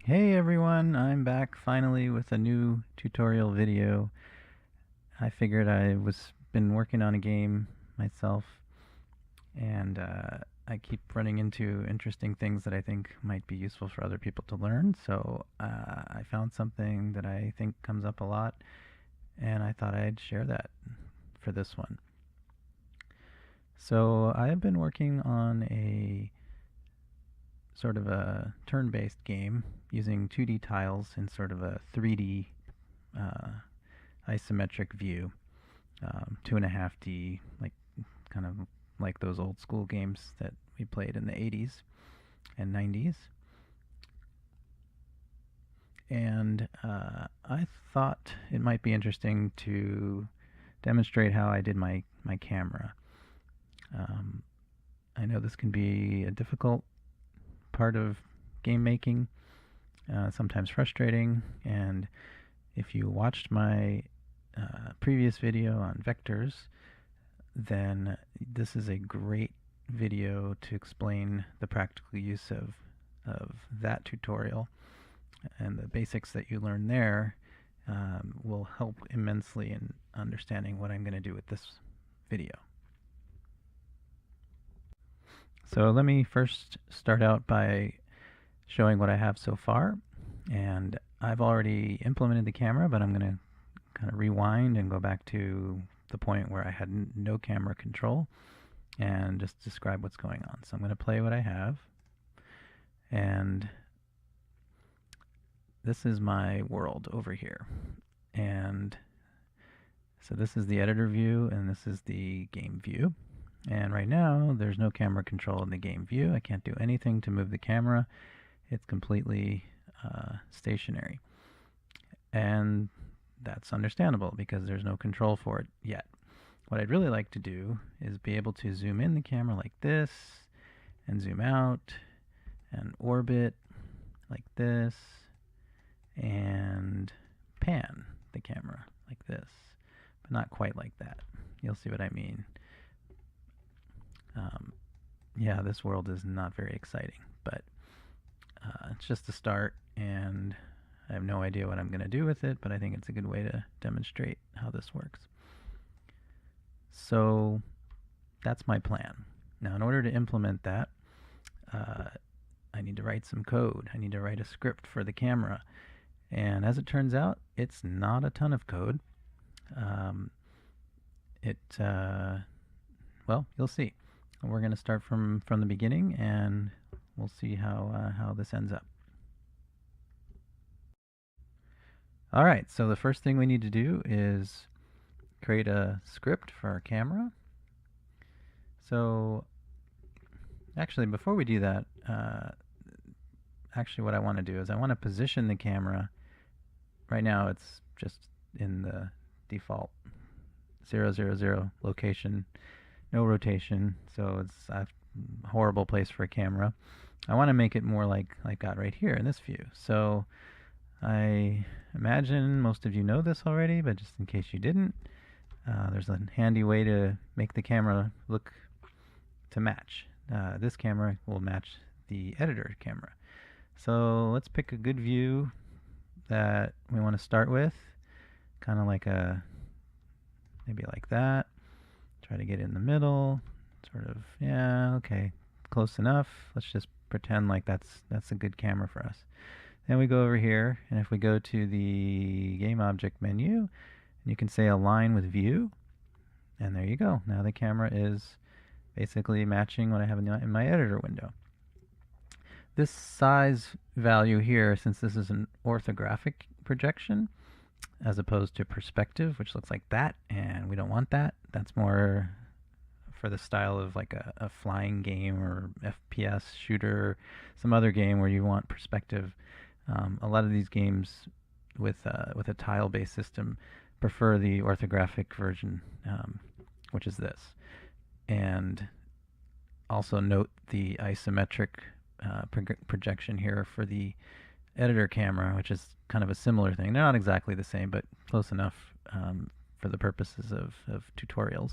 Hey everyone, I'm back finally with a new tutorial video. I figured I was been working on a game myself and I keep running into interesting things that I think might be useful for other people to learn. So I found something that I think comes up a lot and I thought I'd share that for this one. So I have been working on a sort of a turn-based game using 2D tiles in sort of a 3D uh, isometric view, 2.5D, like kind of like those old school games that we played in the 80s and 90s. And I thought it might be interesting to demonstrate how I did my camera. Um, I know this can be a difficult part of game making, sometimes frustrating, and if you watched my previous video on vectors, then this is a great video to explain the practical use of that tutorial. And the basics that you learn there will help immensely in understanding what I'm going to do with this video. So let me first start out by showing what I have so far. And I've already implemented the camera, but I'm going to kind of rewind and go back to the point where I had no camera control and just describe what's going on. So I'm going to play what I have. And this is my world over here. And so this is the editor view and this is the game view. And right now there's no camera control in the game view. I can't do anything to move the camera. It's completely stationary. And that's understandable because there's no control for it yet. What I'd really like to do is be able to zoom in the camera like this and zoom out and orbit like this and pan the camera like this, but not quite like that. You'll see what I mean. Yeah, this world is not very exciting, but it's just a start, and I have no idea what I'm going to do with it, but I think it's a good way to demonstrate how this works. So that's my plan. Now, in order to implement that, I need to write some code. I need to write a script for the camera. And as it turns out, it's not a ton of code. Well, you'll see. We're going to start from the beginning, and we'll see how this ends up. All right, so the first thing we need to do is create a script for our camera. So actually, before we do that, actually what I want to do is I want to position the camera. Right now it's just in the default 000 location, no rotation, so it's a horrible place for a camera. I want to make it more like I got right here in this view. So I imagine most of you know this already, but just in case you didn't, there's a handy way to make the camera look to match. This camera will match the editor camera. So let's pick a good view that we want to start with, kind of like maybe like that. Try to get in the middle, sort of, yeah, okay, close enough. Let's just pretend like that's a good camera for us. Then we go over here, and if we go to the game object menu, you can say align with view, and there you go. Now the camera is basically matching what I have in my editor window. This size value here, since this is an orthographic projection, as opposed to perspective, which looks like that, and we don't want that. That's more for the style of like a flying game or FPS shooter, some other game where you want perspective. A lot of these games with a tile-based system prefer the orthographic version, which is this. And also note the isometric projection here for the editor camera, which is kind of a similar thing. They're not exactly the same, but close enough for the purposes of tutorials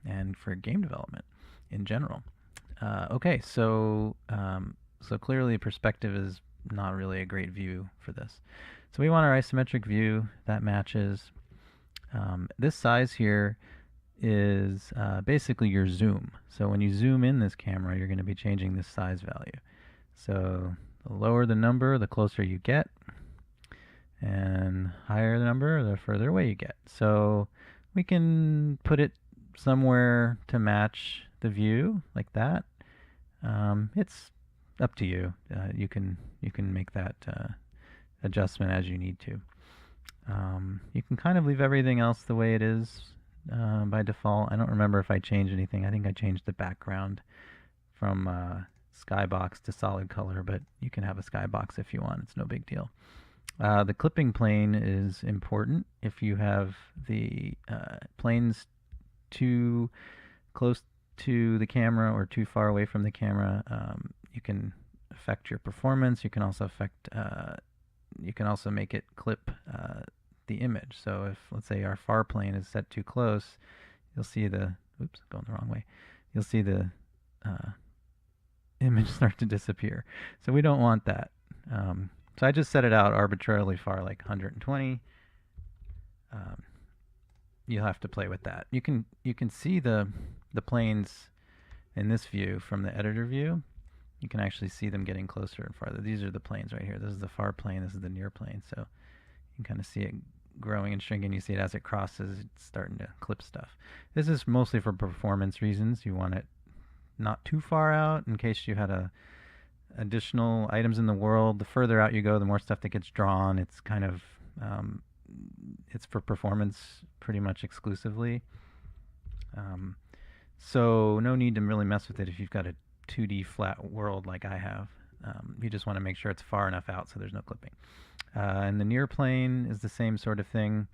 and for game development in general. Okay, so clearly perspective is not really a great view for this. So we want our isometric view that matches. This size here is basically your zoom. So when you zoom in this camera, you're going to be changing this size value. So the lower the number, the closer you get, and higher the number, the further away you get. So we can put it somewhere to match the view, like that. It's up to you. You can make that adjustment as you need to. You can kind of leave everything else the way it is by default. I don't remember if I changed anything. I think I changed the background from skybox to solid color, but you can have a skybox if you want. It's no big deal. The clipping plane is important. If you have the planes too close to the camera or too far away from the camera, you can affect your performance. You can also make it clip the image. So if, let's say, our far plane is set too close, you'll see the, oops, going the wrong way. You'll see the image start to disappear. So we don't want that. So I just set it out arbitrarily far, like 120. You'll have to play with that. You can see the planes in this view from the editor view. You can actually see them getting closer and farther. These are the planes right here. This is the far plane. This is the near plane. So you can kind of see it growing and shrinking. You see it as it crosses. It's starting to clip stuff. This is mostly for performance reasons. You want it not too far out in case you had additional items in the world. The further out you go, the more stuff that gets drawn. It's kind of it's for performance pretty much exclusively. So no need to really mess with it if you've got a 2D flat world like I have. You just want to make sure it's far enough out so there's no clipping. And the near plane is the same sort of thing.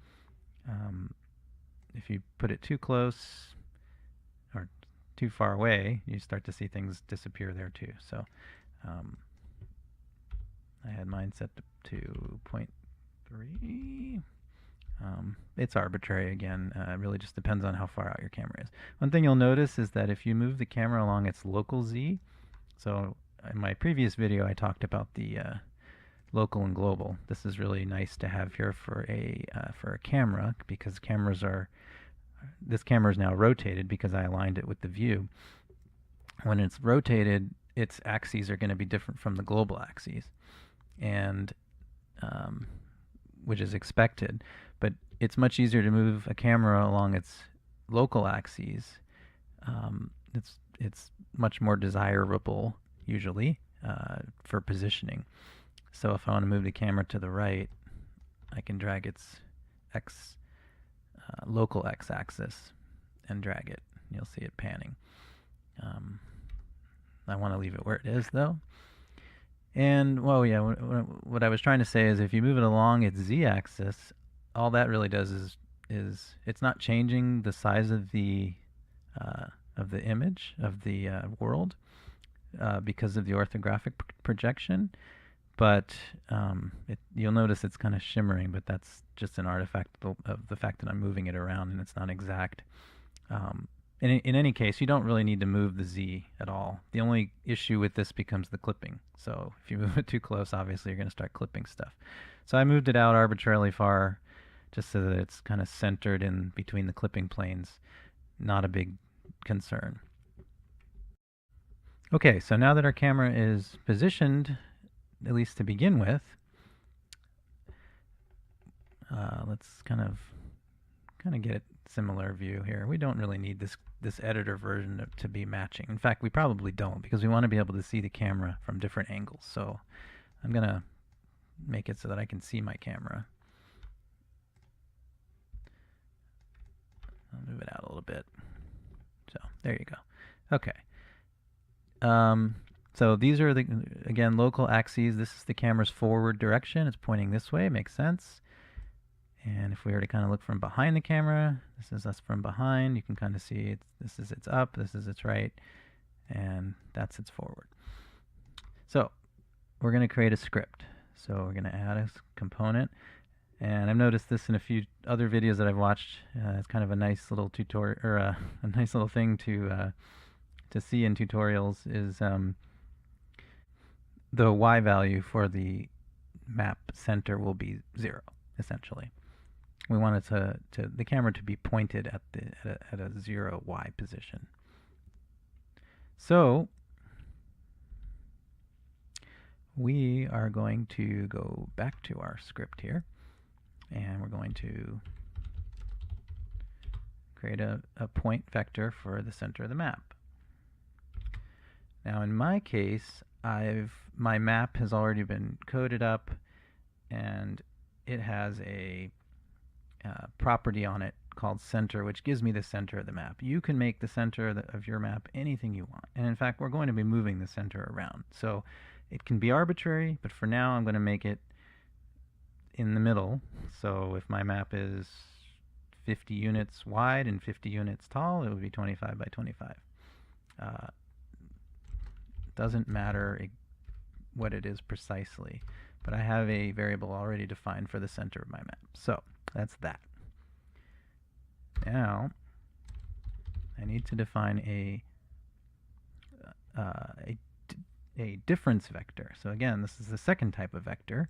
If you put it too close or too far away, you start to see things disappear there too. So I had mine set to 0.3. It's arbitrary again. It really just depends on how far out your camera is. One thing you'll notice is that if you move the camera along its local Z, so in my previous video I talked about the local and global. This is really nice to have here for a camera, because this camera is now rotated because I aligned it with the view. When it's rotated, its axes are going to be different from the global axes, and which is expected. But it's much easier to move a camera along its local axes. It's much more desirable usually for positioning. So if I want to move the camera to the right, I can drag its local x-axis and drag it. You'll see it panning. I want to leave it where it is though. And, well, yeah, what I was trying to say is if you move it along its z-axis, all that really does is it's not changing the size of the image of the world because of the orthographic projection, but you'll notice it's kind of shimmering, but that's just an artifact of the fact that I'm moving it around and it's not exact. In any case, you don't really need to move the Z at all. The only issue with this becomes the clipping. So if you move it too close, obviously you're going to start clipping stuff. So I moved it out arbitrarily far just so that it's kind of centered in between the clipping planes. Not a big concern. Okay, so now that our camera is positioned, at least to begin with, let's kind of get a similar view here. We don't really need this editor version to be matching. In fact, we probably don't, because we want to be able to see the camera from different angles. So I'm going to make it so that I can see my camera. I'll move it out a little bit. So there you go. Okay. So these are again, local axes. This is the camera's forward direction. It's pointing this way. Makes sense. And if we were to kind of look from behind the camera, this is us from behind. You can kind of see this is its up, this is its right, and that's its forward. So we're going to create a script. So we're going to add a component. And I've noticed this in a few other videos that I've watched. It's kind of a nice little tutorial, or a nice little thing to see in tutorials is the y value for the map center will be 0, essentially. We want it the camera to be pointed at a 0 y position. So we are going to go back to our script here, and we're going to create a point vector for the center of the map. Now in my case, my map has already been coded up, and it has a property on it called center, which gives me the center of the map. You can make the center of your map anything you want. And in fact, we're going to be moving the center around. So it can be arbitrary, but for now I'm going to make it in the middle. So if my map is 50 units wide and 50 units tall, it would be 25 by 25. Doesn't matter what it is precisely, but I have a variable already defined for the center of my map. So that's that. Now I need to define a difference vector. So again, this is the second type of vector.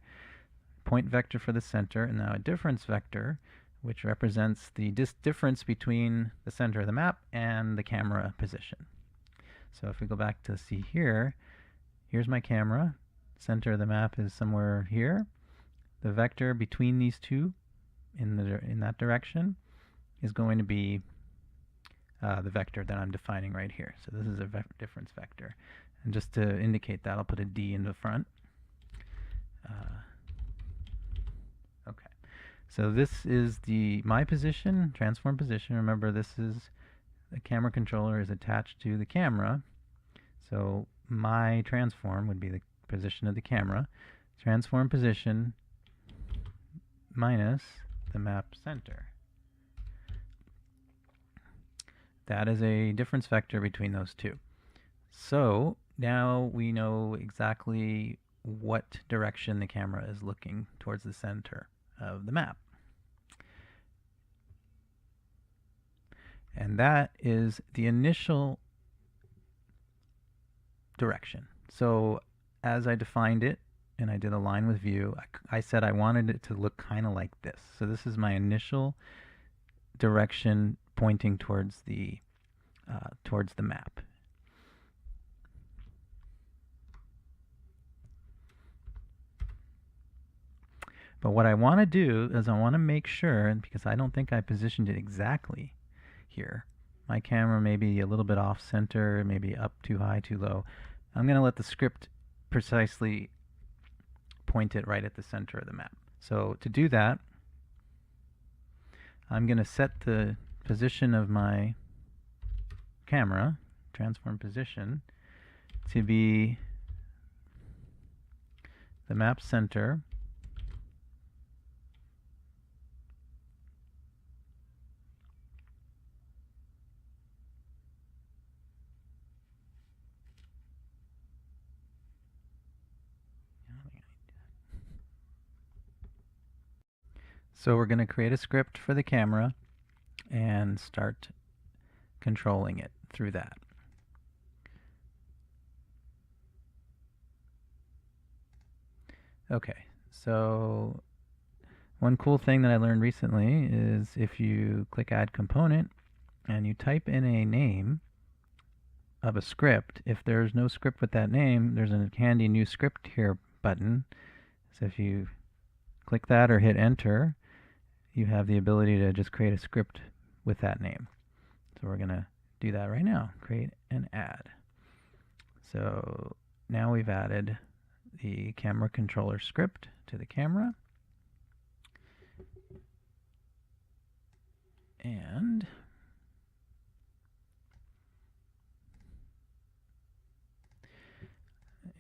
Point vector for the center, and now a difference vector, which represents the difference between the center of the map and the camera position. So if we go back to see here, here's my camera. Center of the map is somewhere here. The vector between these two in that direction is going to be the vector that I'm defining right here. So this is a difference vector. And just to indicate that, I'll put a D in the front. Okay. So this is my position, transform position. Remember, this is the camera controller is attached to the camera. So my transform would be the position of the camera. Transform position minus the map center. That is a difference vector between those two. So now we know exactly what direction the camera is looking towards the center of the map. And that is the initial direction. So as I defined it, and I did a line with view, I said I wanted it to look kind of like this. So this is my initial direction pointing towards the map. But what I want to do is I want to make sure, because I don't think I positioned it exactly here. My camera may be a little bit off center, maybe up too high, too low. I'm going to let the script precisely point it right at the center of the map. So to do that, I'm going to set the position of my camera, transform position, to be the map center So we're going to create a script for the camera and start controlling it through that. Okay, so one cool thing that I learned recently is if you click Add Component and you type in a name of a script, if there's no script with that name, there's a handy New Script Here button. So if you click that or hit Enter, you have the ability to just create a script with that name. So we're going to do that right now. Create and add. So now we've added the camera controller script to the camera. And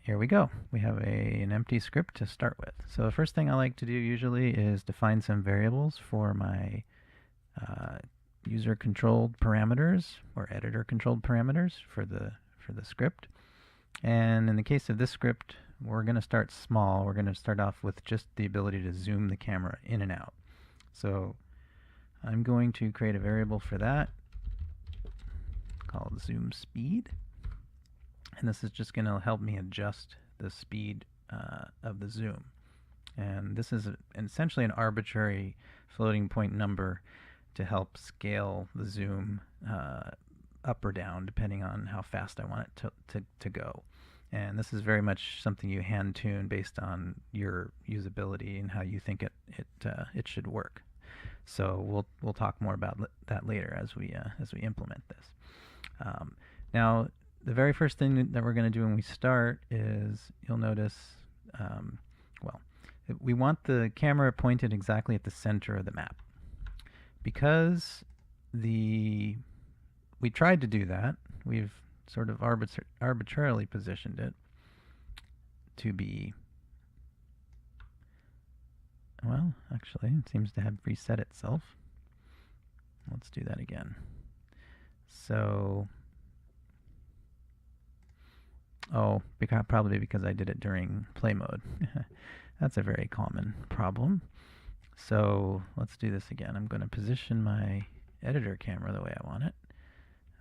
here we go. We have an empty script to start with. So the first thing I like to do usually is define some variables for my user-controlled parameters or editor-controlled parameters for the script. And in the case of this script, we're going to start small. We're going to start off with just the ability to zoom the camera in and out. So I'm going to create a variable for that called zoom speed. And this is just going to help me adjust the speed of the zoom. And this is essentially an arbitrary floating point number to help scale the zoom up or down depending on how fast I want it to go. And this is very much something you hand tune based on your usability and how you think it should work. So we'll talk more about that later as we implement this. Now, the very first thing that we're going to do when we start is, you'll notice, we want the camera pointed exactly at the center of the map. Because we tried to do that, we've sort of arbitrarily positioned it to be, well, actually, it seems to have reset itself. Let's do that again. So, probably because I did it during play mode. That's a very common problem. So let's do this again. I'm going to position my editor camera the way I want it.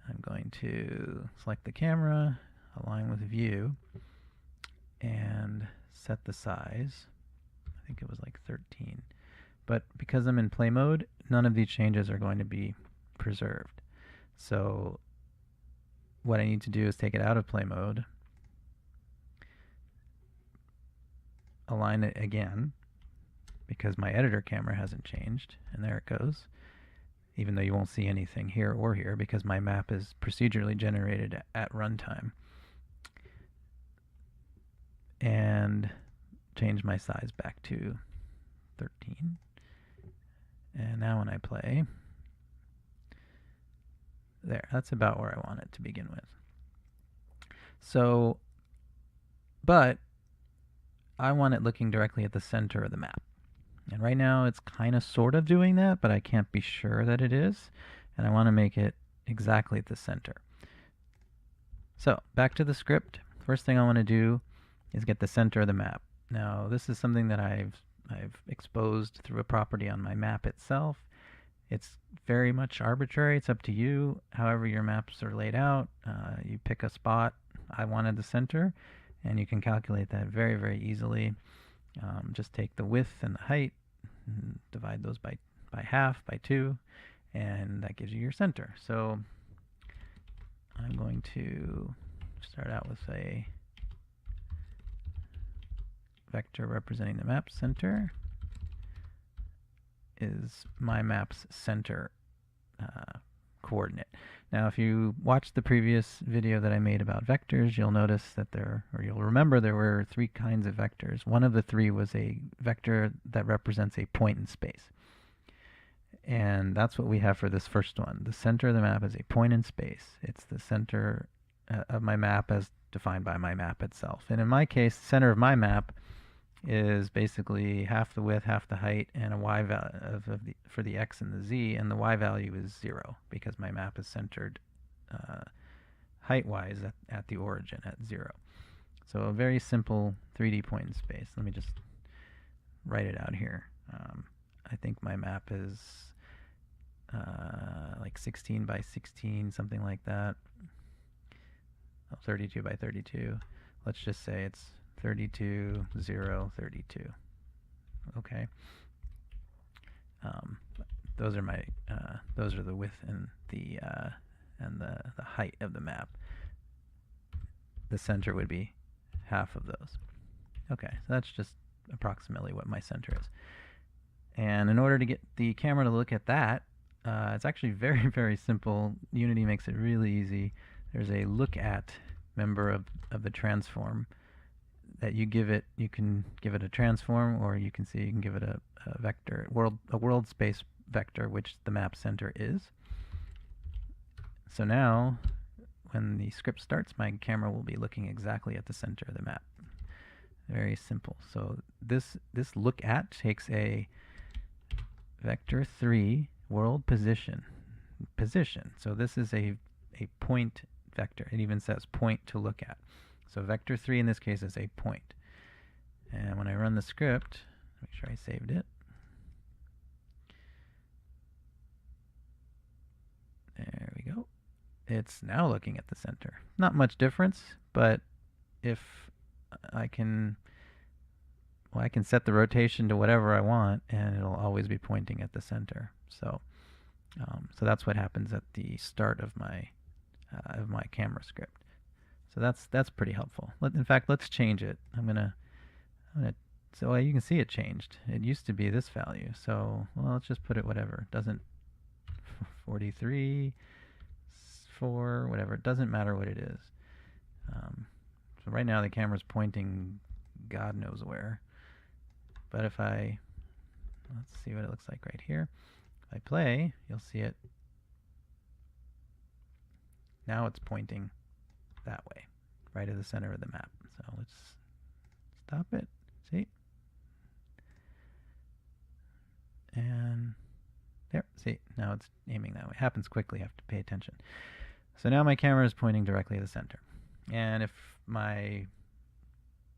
I'm going to select the camera, align with view, and set the size. I think it was like 13. But because I'm in play mode, none of these changes are going to be preserved. So what I need to do is take it out of play mode, align it again, because my editor camera hasn't changed, and there it goes, even though you won't see anything here or here because my map is procedurally generated at runtime. And change my size back to 13. And now when I play, there, that's about where I want it to begin with. So, but I want it looking directly at the center of the map. And right now it's kind of sort of doing that, but I can't be sure that it is. And I want to make it exactly at the center. So back to the script. First thing I want to do is get the center of the map. Now this is something that I've exposed through a property on my map itself. It's very much arbitrary. It's up to you. However your maps are laid out, you pick a spot. I wanted the center, and you can calculate that very, very easily. Just take the width and the height, and divide those by half, by 2, and that gives you your center. So I'm going to start out with a vector representing the map center is my map's center coordinate. Now, if you watched the previous video that I made about vectors, you'll notice that you'll remember there were 3 kinds of vectors. One of the 3 was a vector that represents a point in space. And that's what we have for this first one. The center of the map is a point in space. It's the center of my map as defined by my map itself. And in my case, the center of my map is basically half the width, half the height, and a y value for the x and the z, and the y value is 0 because my map is centered height-wise at the origin at 0. So a very simple 3D point in space. Let me just write it out here. I think my map is like 16 by 16, something like that. 32 by 32. Let's just say it's 32, 0, 32. Okay. Those are my those are the width and the height of the map. The center would be half of those. Okay, so that's just approximately what my center is. And in order to get the camera to look at that, it's actually very, very simple. Unity makes it really easy. There's a look at member of the transform that you give it. You can give it a transform, or you can give it a vector, a world space vector, which the map center is. So now, when the script starts, my camera will be looking exactly at the center of the map. Very simple. So this look at takes a vector 3 world position. So this is a point vector. It even says point to look at. So vector 3 in this case is a point. And when I run the script, make sure I saved it. There we go. It's now looking at the center. Not much difference, but if I can set the rotation to whatever I want, and it'll always be pointing at the center. So that's what happens at the start of my camera script. So that's pretty helpful. In fact, let's change it. So you can see it changed. It used to be this value. So let's just put it whatever. It doesn't 43, 4, whatever. It doesn't matter what it is. So right now the camera's pointing God knows where. But if let's see what it looks like right here. If I play, you'll see it. Now it's pointing that way, right at the center of the map. So let's stop it. See? And there, see, now it's aiming that way. It happens quickly, you have to pay attention. So now my camera is pointing directly at the center. And if my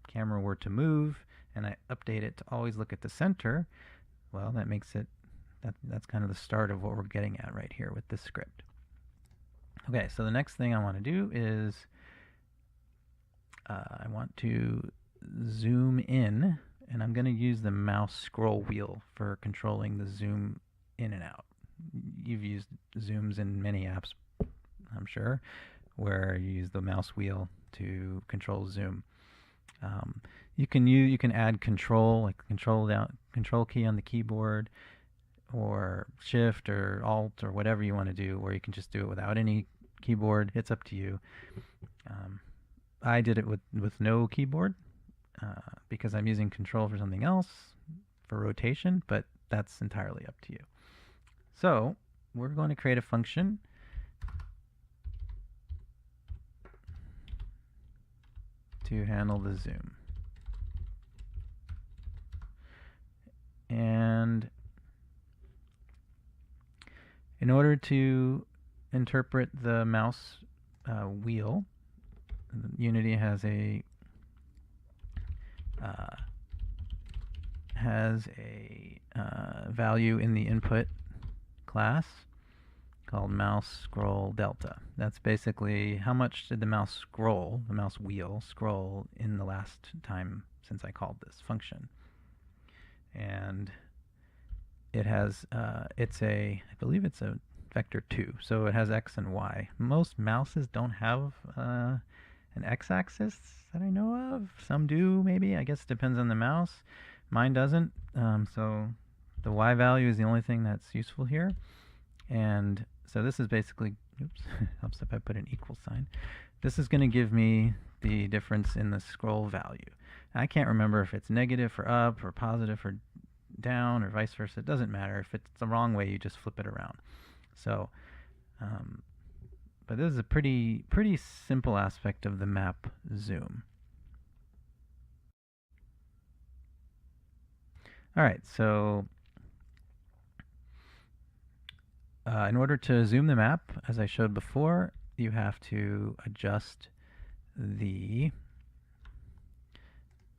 camera were to move and I update it to always look at the center, well, that makes it, that's kind of the start of what we're getting at right here with this script. Okay, so the next thing I want to do is I want to zoom in, and I'm going to use the mouse scroll wheel for controlling the zoom in and out. You've used zooms in many apps, I'm sure, where you use the mouse wheel to control zoom. You can add control, like control key on the keyboard, or shift or alt or whatever you want to do, or you can just do it without any keyboard. It's up to you. I did it with no keyboard because I'm using control for something else, for rotation, but that's entirely up to you. So we're going to create a function to handle the zoom. And in order to interpret the mouse wheel, Unity has a value in the input class called mouse scroll delta. That's basically how much did the mouse wheel scroll in the last time since I called this function. And it has I believe it's a vector 2, so it has x and y. Most mouses don't have an x-axis that I know of. Some do, maybe. I guess it depends on the mouse. Mine doesn't. So the y value is the only thing that's useful here. And so this is basically, oops, helps if I put an equal sign. This is going to give me the difference in the scroll value. I can't remember if it's negative for up or positive for down or vice versa. It doesn't matter. If it's the wrong way, you just flip it around. So, but this is a pretty simple aspect of the map zoom. All right, so in order to zoom the map, as I showed before, you have to adjust the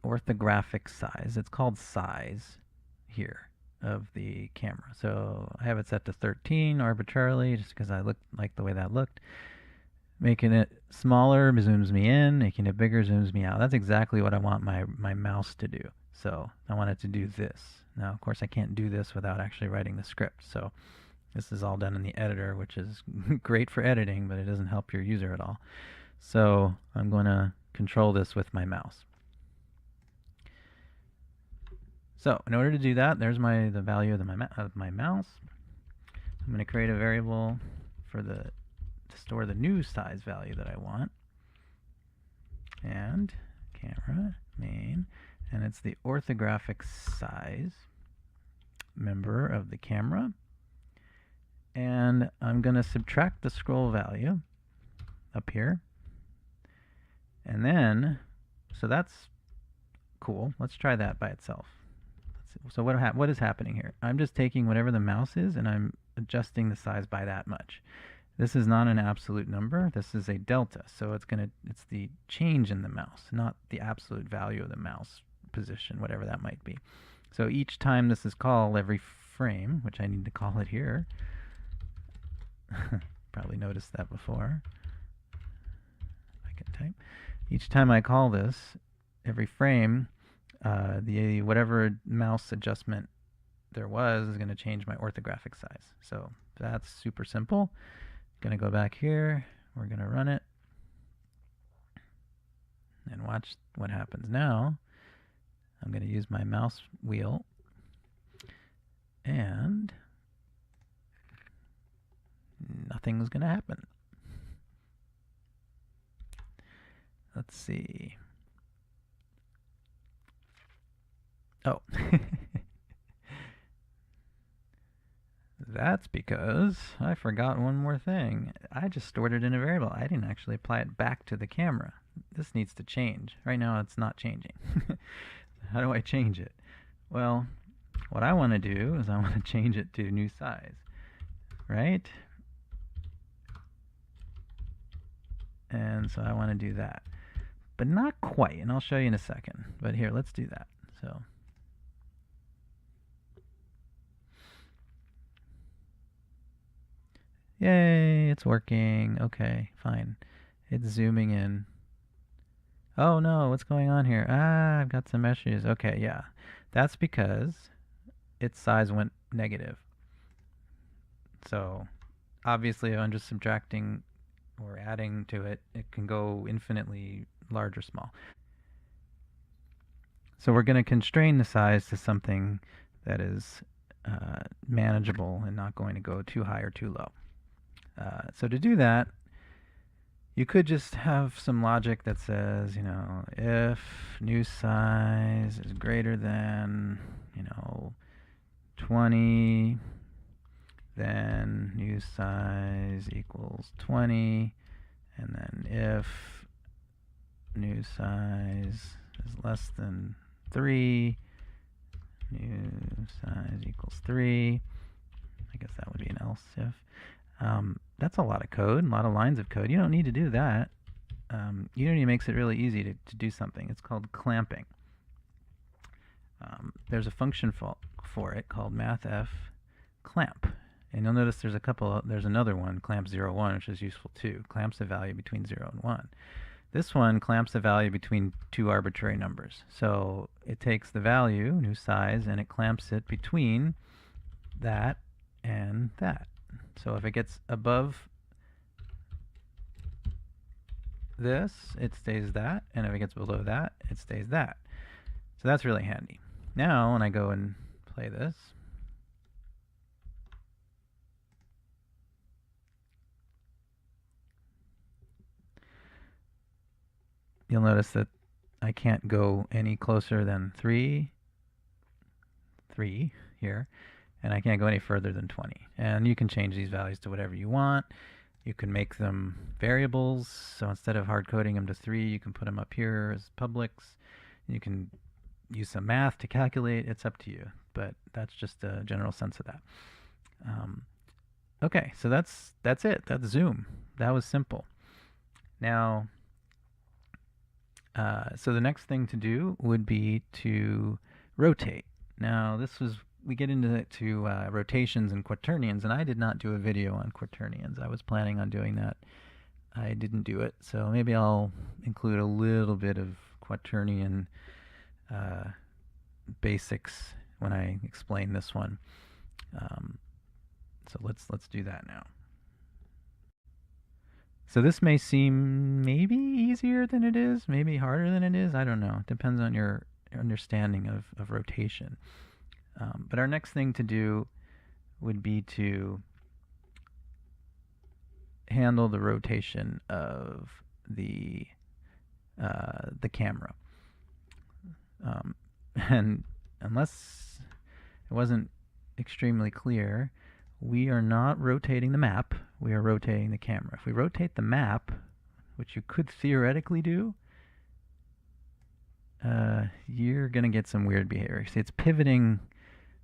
orthographic size. It's called size here of the camera. So I have it set to 13 arbitrarily just because I like the way that looked. Making it smaller zooms me in, making it bigger zooms me out. That's exactly what I want my mouse to do. So I want it to do this. Now, of course, I can't do this without actually writing the script. So this is all done in the editor, which is great for editing, but it doesn't help your user at all. So I'm going to control this with my mouse. So in order to do that, there's the value of my mouse. I'm going to create a variable to store the new size value that I want. And camera main, and it's the orthographic size member of the camera. And I'm going to subtract the scroll value up here. And then, so that's cool. Let's try that by itself. So what is happening here? I'm just taking whatever the mouse is and I'm adjusting the size by that much. This is not an absolute number. This is a delta. So it's the change in the mouse, not the absolute value of the mouse position, whatever that might be. So each time this is called, every frame, which I need to call it here, probably noticed that before. I can type. Each time I call this, every frame, the whatever mouse adjustment there was is going to change my orthographic size. So that's super simple. Going to go back here. We're going to run it. And watch what happens now. I'm going to use my mouse wheel. And nothing's going to happen. Let's see. Oh. That's because I forgot one more thing. I just stored it in a variable. I didn't actually apply it back to the camera. This needs to change. Right now it's not changing. How do I change it? Well, what I want to do is I want to change it to new size, right? And so I want to do that. But not quite, and I'll show you in a second. But here, let's do that. So yay, it's working. Okay, fine. It's zooming in. Oh no, what's going on here? Ah, I've got some issues. Okay, yeah. That's because its size went negative. So obviously if I'm just subtracting or adding to it, it can go infinitely large or small. So we're going to constrain the size to something that is manageable and not going to go too high or too low. So to do that, you could just have some logic that says, if new size is greater than, 20, then new size equals 20, and then if new size is less than 3, new size equals 3. I guess that would be an else if. That's a lot of code, a lot of lines of code. You don't need to do that. Unity makes it really easy to do something. It's called clamping. There's a function for it called mathf clamp. And you'll notice there's another one, clamp 0, 1, which is useful too. Clamps a value between 0 and 1. This one clamps a value between two arbitrary numbers. So it takes the value, new size, and it clamps it between that and that. So if it gets above this, it stays that, and if it gets below that, it stays that. So that's really handy. Now, when I go and play this, you'll notice that I can't go any closer than 3 here, and I can't go any further than 20. And you can change these values to whatever you want. You can make them variables, so instead of hard coding them to 3, you can put them up here as publics. You can use some math to calculate. It's up to you, but that's just a general sense of that. Okay, so that's it. That's zoom. That was simple. Now, so the next thing to do would be to rotate. Now, we get into rotations and quaternions, and I did not do a video on quaternions. I was planning on doing that. I didn't do it, so maybe I'll include a little bit of quaternion basics when I explain this one. So let's do that now. So this may seem maybe easier than it is, maybe harder than it is. I don't know. It depends on your understanding of rotation. But our next thing to do would be to handle the rotation of the camera. And unless it wasn't extremely clear, we are not rotating the map, we are rotating the camera. If we rotate the map, which you could theoretically do, you're going to get some weird behavior. See, it's pivoting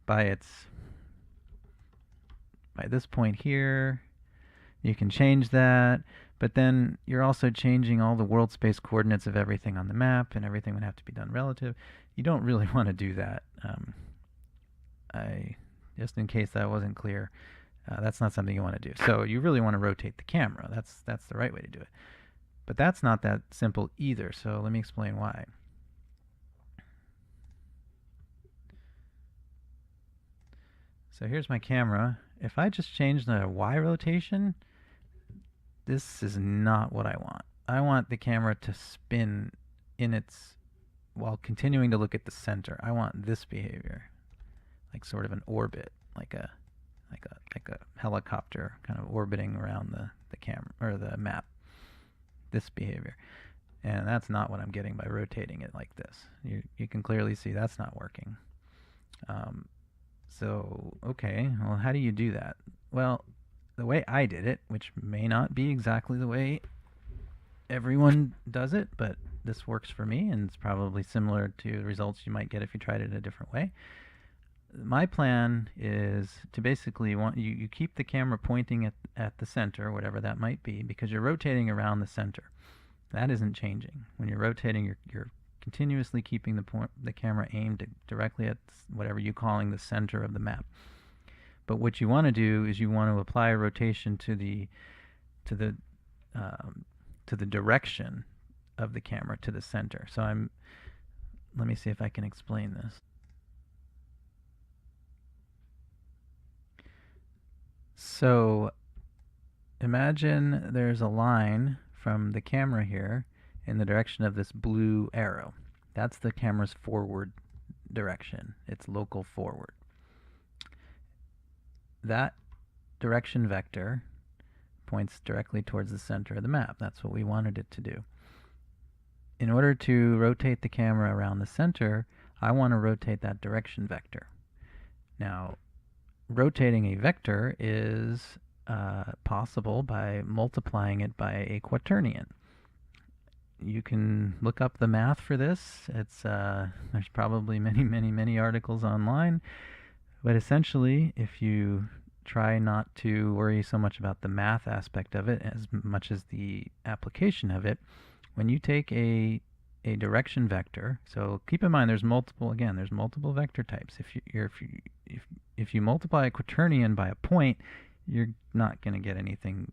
by this point here. You can change that, but then you're also changing all the world space coordinates of everything on the map, and everything would have to be done relative. You don't really want to do that. Just in case that wasn't clear, that's not something you want to do. So you really want to rotate the camera. That's the right way to do it. But that's not that simple either, so let me explain why. So here's my camera. If I just change the Y rotation, this is not what I want. I want the camera to spin in its, while continuing to look at the center. I want this behavior, like sort of an orbit, like a helicopter kind of orbiting around the camera or the map. This behavior. And that's not what I'm getting by rotating it like this. You can clearly see that's not working. So, okay, well, how do you do that? Well, the way I did it, which may not be exactly the way everyone does it, but this works for me, and it's probably similar to the results you might get if you tried it a different way. My plan is to basically you keep the camera pointing at the center, whatever that might be, because you're rotating around the center. That isn't changing. When you're rotating, you're continuously keeping the camera aimed directly at whatever you're calling the center of the map. But what you want to do is you want to apply a rotation to the direction of the camera, to the center. So let me see if I can explain this. So imagine there's a line from the camera here in the direction of this blue arrow. That's the camera's forward direction. It's local forward. That direction vector points directly towards the center of the map. That's what we wanted it to do. In order to rotate the camera around the center, I want to rotate that direction vector. Now, rotating a vector is possible by multiplying it by a quaternion. You can look up the math for this. It's there's probably many articles online, but essentially, if you try not to worry so much about the math aspect of it as much as the application of it, when you take a direction vector, so keep in mind there's multiple vector types. If you multiply a quaternion by a point, you're not going to get anything.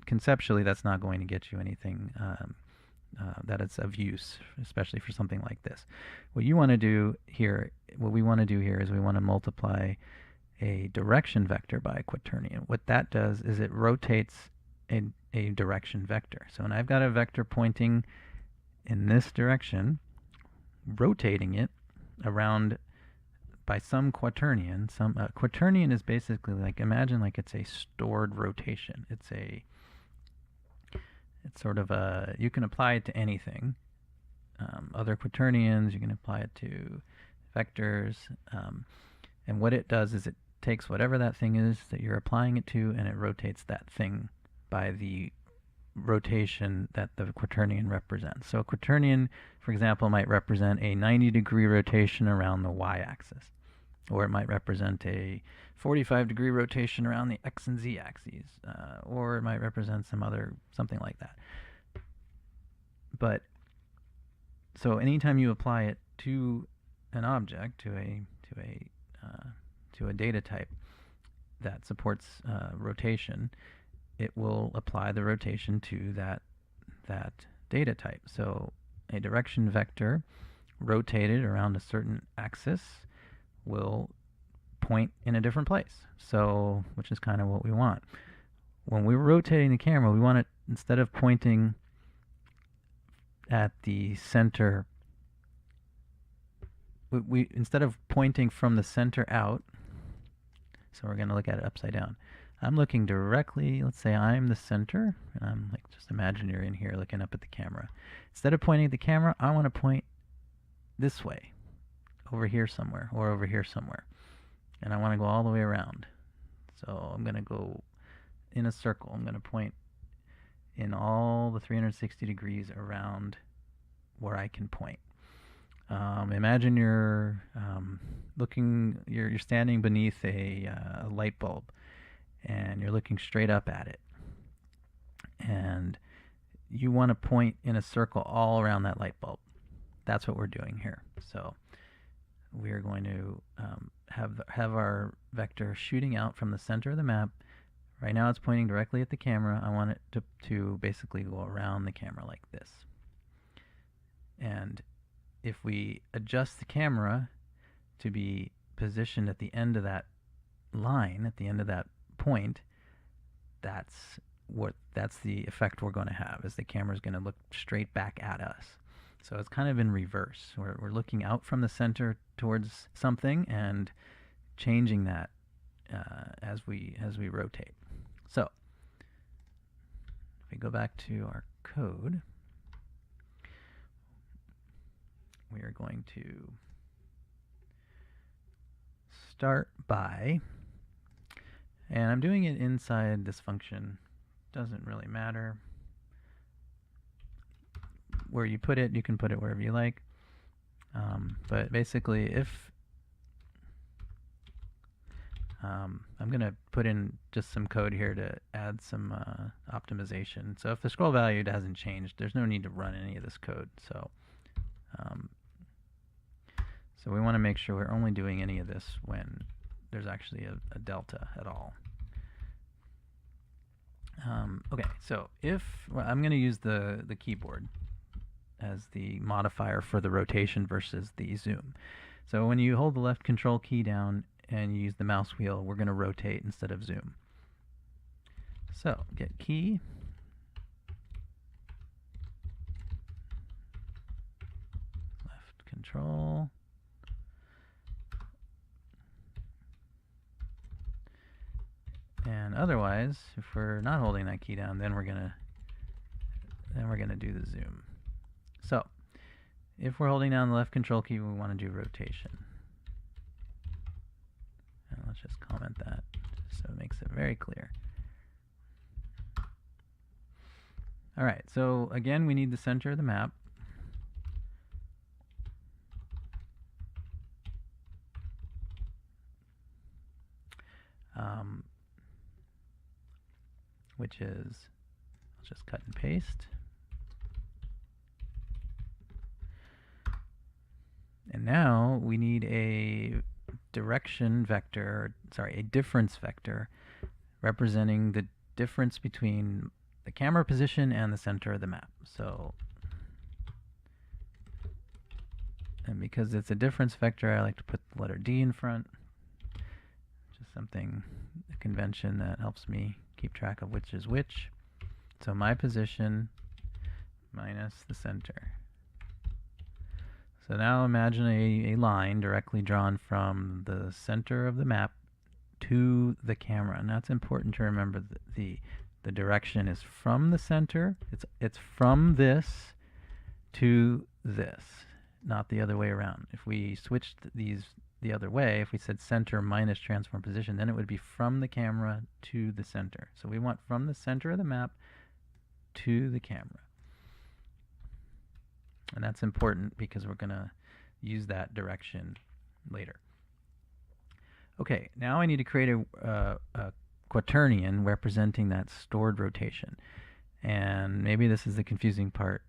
Conceptually, that's not going to get you anything that is of use, especially for something like this. What we want to do here is we want to multiply a direction vector by a quaternion. What that does is it rotates a direction vector. So when I've got a vector pointing in this direction, rotating it around by some quaternion. Quaternion is basically like, imagine like it's a stored rotation. It's sort of you can apply it to anything. Other quaternions, you can apply it to vectors. And what it does is it takes whatever that thing is that you're applying it to, and it rotates that thing by the rotation that the quaternion represents. So a quaternion, for example, might represent a 90-degree rotation around the y-axis, or it might represent a 45-degree rotation around the x and z axes, or it might represent something like that. But so anytime you apply it to an object, to a data type that supports rotation, it will apply the rotation to that data type. So a direction vector rotated around a certain axis will point in a different place. So, which is kind of what we want. When we're rotating the camera, we want it, instead of pointing at the center, instead of pointing from the center out, so we're going to look at it upside down. I'm looking directly, let's say I'm the center, and I'm like, just imagine you're in here looking up at the camera. Instead of pointing at the camera, I want to point this way, over here somewhere, or over here somewhere. And I want to go all the way around. So I'm going to go in a circle. I'm going to point in all the 360 degrees around where I can point. Imagine you're you're standing beneath a light bulb, and you're looking straight up at it, and you want to point in a circle all around that light bulb. That's what we're doing here. So we're going to have our vector shooting out from the center of the map. Right now it's pointing directly at the camera. I want it to basically go around the camera like this. And if we adjust the camera to be positioned at the end of that line, at the end of that point, that's the effect we're going to have, is the camera's going to look straight back at us. So it's kind of in reverse. We're looking out from the center towards something and changing that as we rotate. So if we go back to our code, we are going to start by, and I'm doing it inside this function, doesn't really matter where you put it, you can put it wherever you like, but basically if I'm going to put in just some code here to add some optimization. So if the scroll value hasn't changed, there's no need to run any of this code. So so we want to make sure we're only doing any of this when there's actually a delta at all. Okay, so I'm going to use the keyboard as the modifier for the rotation versus the zoom. So when you hold the left control key down and you use the mouse wheel, we're going to rotate instead of zoom. So get key, left control, and otherwise, if we're not holding that key down, then we're gonna do the zoom. So if we're holding down the left control key, we want to do rotation. And let's just comment that so it makes it very clear. All right, so again, we need the center of the map. Which is, I'll just cut and paste. And now we need a direction vector, sorry, a difference vector representing the difference between the camera position and the center of the map. So, and because it's a difference vector, I like to put the letter D in front. Just something, a convention that helps me keep track of which is which. So my position minus the center. So now imagine a line directly drawn from the center of the map to the camera. And that's important to remember. The direction is from the center. It's from this to this, not the other way around. If we switched these the other way, if we said center minus transform position, then it would be from the camera to the center. So we want from the center of the map to the camera. And that's important because we're going to use that direction later. Okay, now I need to create a quaternion representing that stored rotation. And maybe this is the confusing part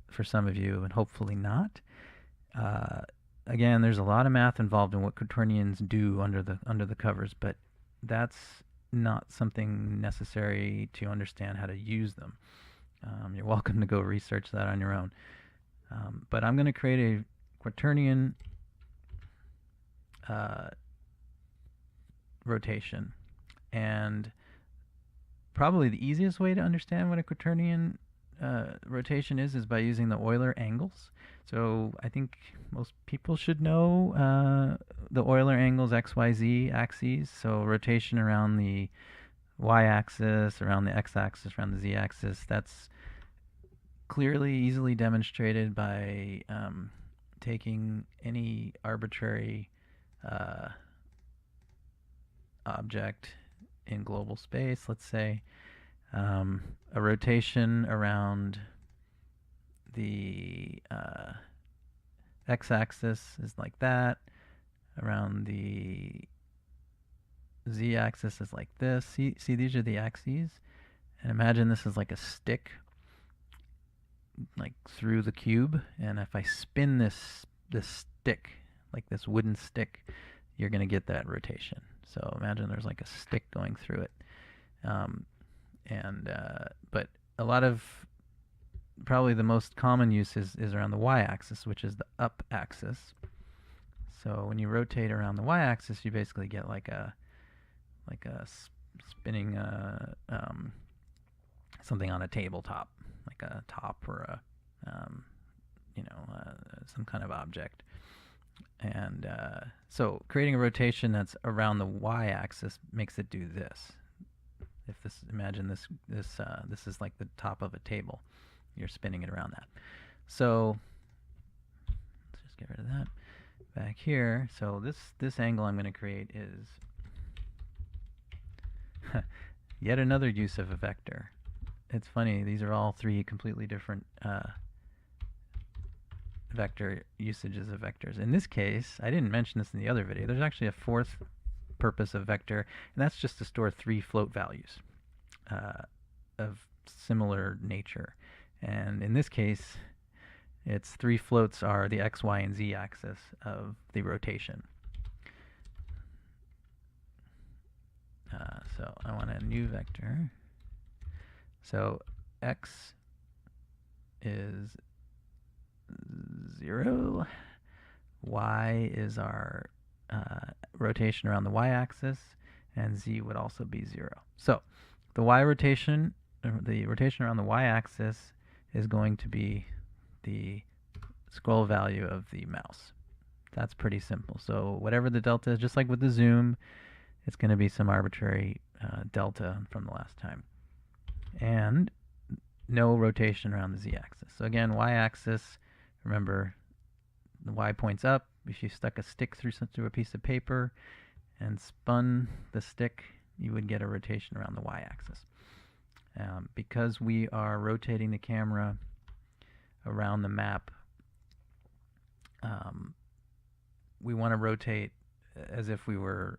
for some of you, and hopefully not. Again, there's a lot of math involved in what quaternions do under the covers, but that's not something necessary to understand how to use them. You're welcome to go research that on your own. But I'm going to create a quaternion rotation. And probably the easiest way to understand what a quaternion rotation is by using the Euler angles. So I think most people should know the Euler angles XYZ axes. So rotation around the y-axis, around the x-axis, around the z-axis. That's clearly, easily demonstrated by taking any arbitrary object in global space, let's say, a rotation around the x-axis is like that, around the z-axis is like this. See, these are the axes, and imagine this is like a stick, like through the cube, and if I spin this stick, like this wooden stick, you're going to get that rotation. So imagine there's like a stick going through it. But a lot of, probably the most common use is around the y-axis, which is the up axis. So when you rotate around the y-axis, you basically get like a spinning something on a tabletop, like a top or some kind of object. And so creating a rotation that's around the y-axis makes it do this. If this, imagine this is like the top of a table. You're spinning it around that. So let's just get rid of that. Back here, so this angle I'm going to create is yet another use of a vector. It's funny, these are all three completely different vector usages of vectors. In this case, I didn't mention this in the other video, there's actually a fourth purpose of vector, and that's just to store 3 float values of similar nature. And in this case, its 3 floats are the x, y, and z axis of the rotation. So I want a new vector. So x is 0, y is our rotation around the y-axis, and z would also be 0. So the rotation around the y-axis is going to be the scroll value of the mouse. That's pretty simple. So whatever the delta is, just like with the zoom, it's going to be some arbitrary delta from the last time. And no rotation around the z-axis. So again, y-axis, remember the y points up. If you stuck a stick through a piece of paper and spun the stick, you would get a rotation around the y-axis. Because we are rotating the camera around the map, we want to rotate as if we were,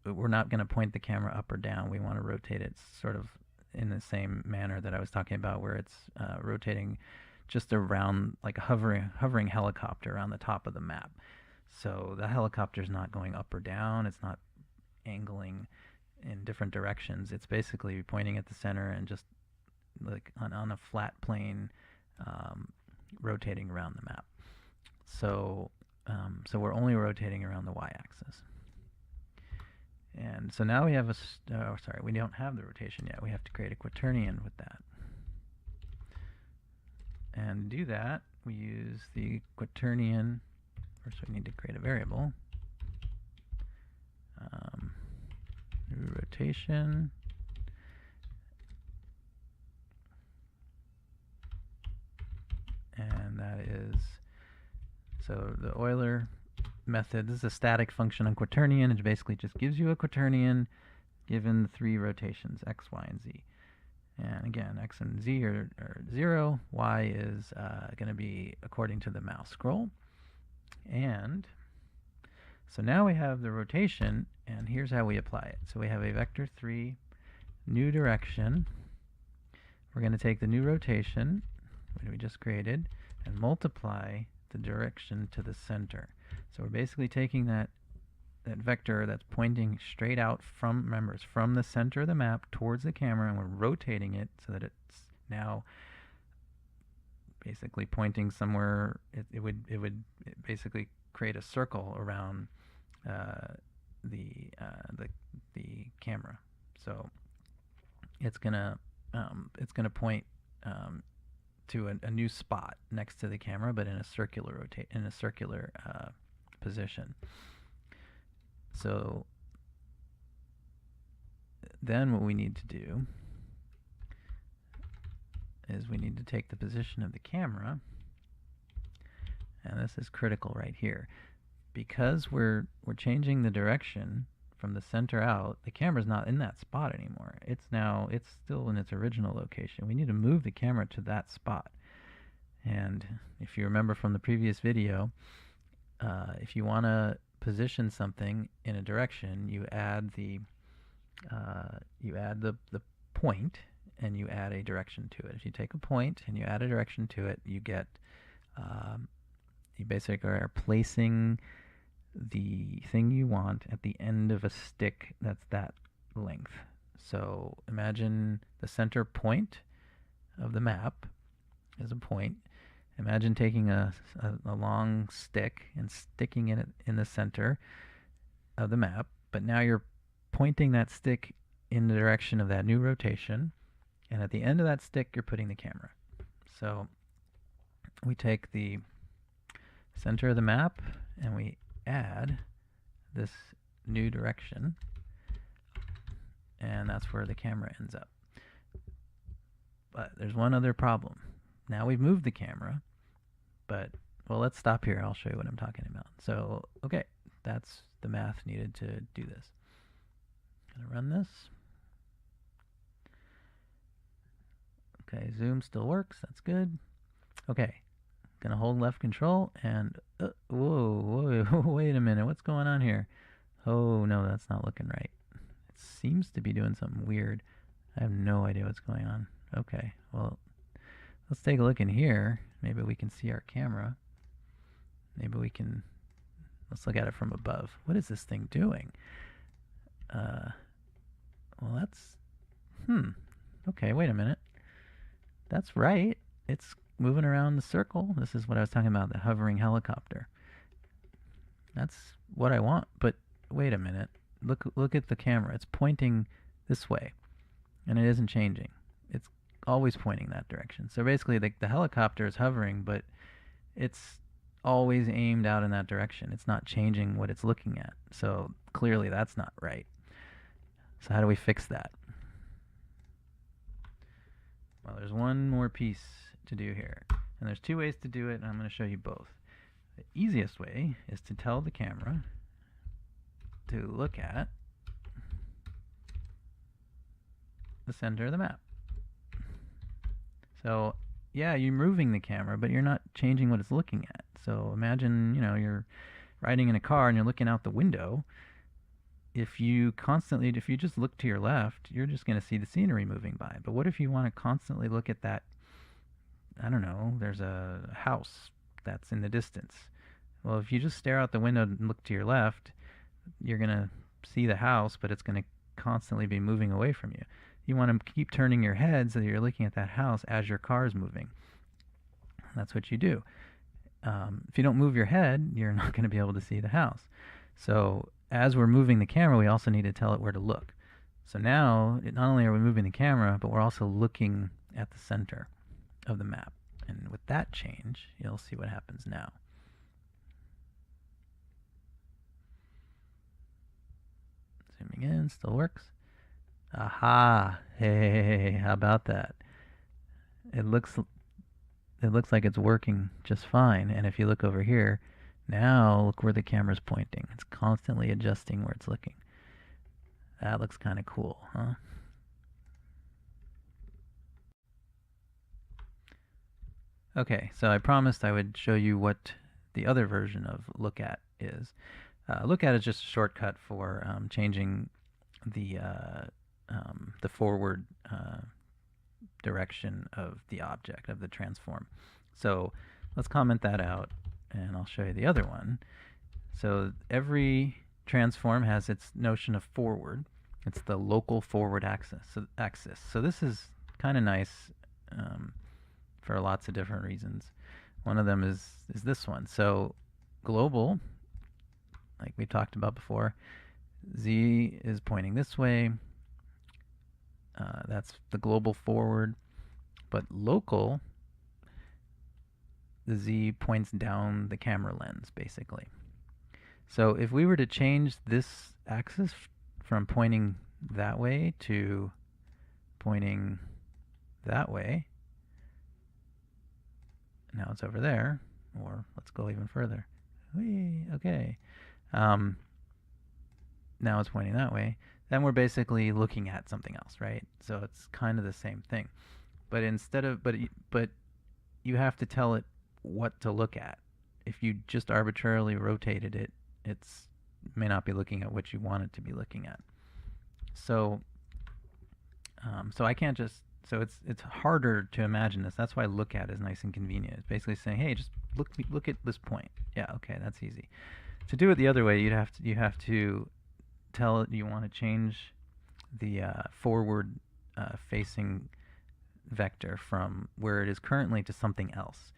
we're not going to point the camera up or down. We want to rotate it sort of in the same manner that I was talking about, where it's rotating just around, like a hovering helicopter around the top of the map. So the helicopter's not going up or down. It's not angling in different directions. It's basically pointing at the center and just like on a flat plane, rotating around the map. So so we're only rotating around the y-axis. And so now we have we don't have the rotation yet. We have to create a quaternion with that. And to do that, we use the quaternion. First, we need to create a variable. New rotation. And that is, so the Euler method, this is a static function on quaternion. It basically just gives you a quaternion given the 3 rotations, x, y, and z. And again, x and z are 0. Y is going to be according to the mouse scroll. And so now we have the rotation, and here's how we apply it. So we have a vector 3, new direction. We're going to take the new rotation, which we just created, and multiply the direction to the center. So we're basically taking that vector that's pointing straight out from, remember, it's from the center of the map towards the camera, and we're rotating it so that it's now basically pointing somewhere. It would basically create a circle around the camera. So it's gonna point to a new spot next to the camera, but in a circular position. So then what we need to do is we need to take the position of the camera, and this is critical right here. Because we're changing the direction from the center out, the camera's not in that spot anymore. It's still in its original location. We need to move the camera to that spot. And if you remember from the previous video, if you want to position something in a direction, you add the point and you add a direction to it. If you take a point and you add a direction to it, you get you basically are placing the thing you want at the end of a stick that's that length. So imagine the center point of the map is a point, Imagine taking a long stick and sticking it in the center of the map, but now you're pointing that stick in the direction of that new rotation, and at the end of that stick you're putting the camera. So we take the center of the map and we add this new direction, and that's where the camera ends up. But there's one other problem. Now we've moved the camera, but, well, let's stop here. I'll show you what I'm talking about. So, okay, that's the math needed to do this. Gonna run this. Okay, zoom still works. That's good. Okay, gonna hold left control and whoa, wait a minute. What's going on here? Oh no, that's not looking right. It seems to be doing something weird. I have no idea what's going on. Okay, well, let's take a look in here. Maybe we can see our camera. Maybe we can, let's look at it from above. What is this thing doing? Well, that's, okay, wait a minute. That's right. It's moving around the circle. This is what I was talking about, the hovering helicopter. That's what I want, but wait a minute. Look at the camera. It's pointing this way, and it isn't changing. It's always pointing that direction. So basically, the helicopter is hovering, but it's always aimed out in that direction. It's not changing what it's looking at. So clearly, that's not right. So how do we fix that? Well, there's one more piece to do here. And there's two ways to do it, and I'm going to show you both. The easiest way is to tell the camera to look at the center of the map. So, yeah, you're moving the camera, but you're not changing what it's looking at. So imagine, you're riding in a car and you're looking out the window. If you just look to your left, you're just going to see the scenery moving by. But what if you want to constantly look at that, I don't know, there's a house that's in the distance. Well, if you just stare out the window and look to your left, you're going to see the house, but it's going to constantly be moving away from you. You want to keep turning your head so that you're looking at that house as your car is moving. That's what you do. If you don't move your head, you're not going to be able to see the house. So as we're moving the camera, we also need to tell it where to look. So now, not only are we moving the camera, but we're also looking at the center of the map. And with that change, you'll see what happens now. Zooming in, still works. Aha! Hey, how about that? It looks like it's working just fine. And if you look over here, now look where the camera's pointing. It's constantly adjusting where it's looking. That looks kind of cool, huh? Okay, so I promised I would show you what the other version of look at is. Look at is just a shortcut for changing the forward direction of the object, of the transform. So let's comment that out, and I'll show you the other one. So every transform has its notion of forward. It's the local forward axis. So this is kind of nice for lots of different reasons. One of them is this one. So global, like we talked about before, Z is pointing this way. That's the global forward. But local, the Z points down the camera lens, basically. So if we were to change this axis from pointing that way to pointing that way, now it's over there, or let's go even further. Whee, okay. Now it's pointing that way. Then we're basically looking at something else, right? So it's kind of the same thing. But but you have to tell it what to look at. If you just arbitrarily rotated it, it's may not be looking at what you want it to be looking at. So I can't just, so it's harder to imagine this. That's why look at is nice and convenient. It's basically saying, hey, just look at this point. Yeah, okay, that's easy. To do it the other way, you have to tell it you want to change the forward facing vector from where it is currently to something else.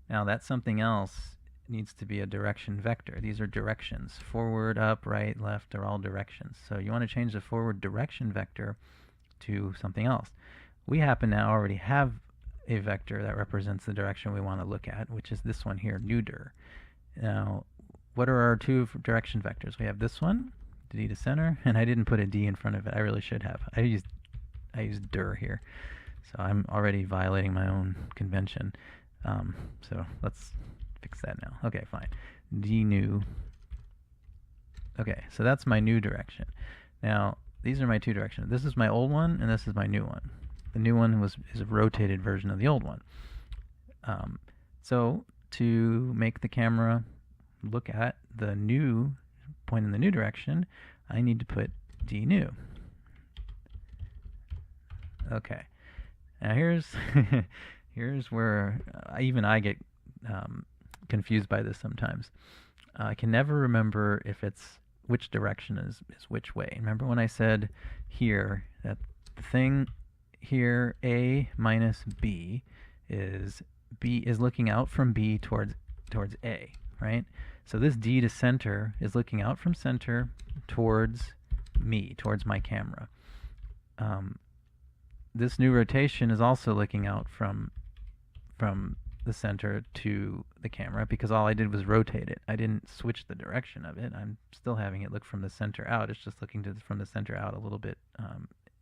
Now that something else needs to be a direction vector. These are directions. Forward, up, right, left are all directions. So you want to change the forward direction vector to something else. We happen to already have a vector that represents the direction we want to look at, which is this one here, new dir. Now, what are our two direction vectors? We have this one, d to center, and I didn't put a d in front of it. I really should have. I used dir here, so I'm already violating my own convention. So let's fix that now. Okay, fine. D new. Okay, so that's my new direction. Now, these are my two directions. This is my old one, and this is my new one. The new one is a rotated version of the old one. So to make the camera look at the new point in the new direction, I need to put d new. Okay. Now here's here's where even I get confused by this sometimes. I can never remember if it's which direction is which way. Remember when I said here that the thing here, A minus B is looking out from B towards A, right? So this D to center is looking out from center towards me, towards my camera. This new rotation is also looking out from the center to the camera because all I did was rotate it. I didn't switch the direction of it. I'm still having it look from the center out. It's just looking from the center out a little bit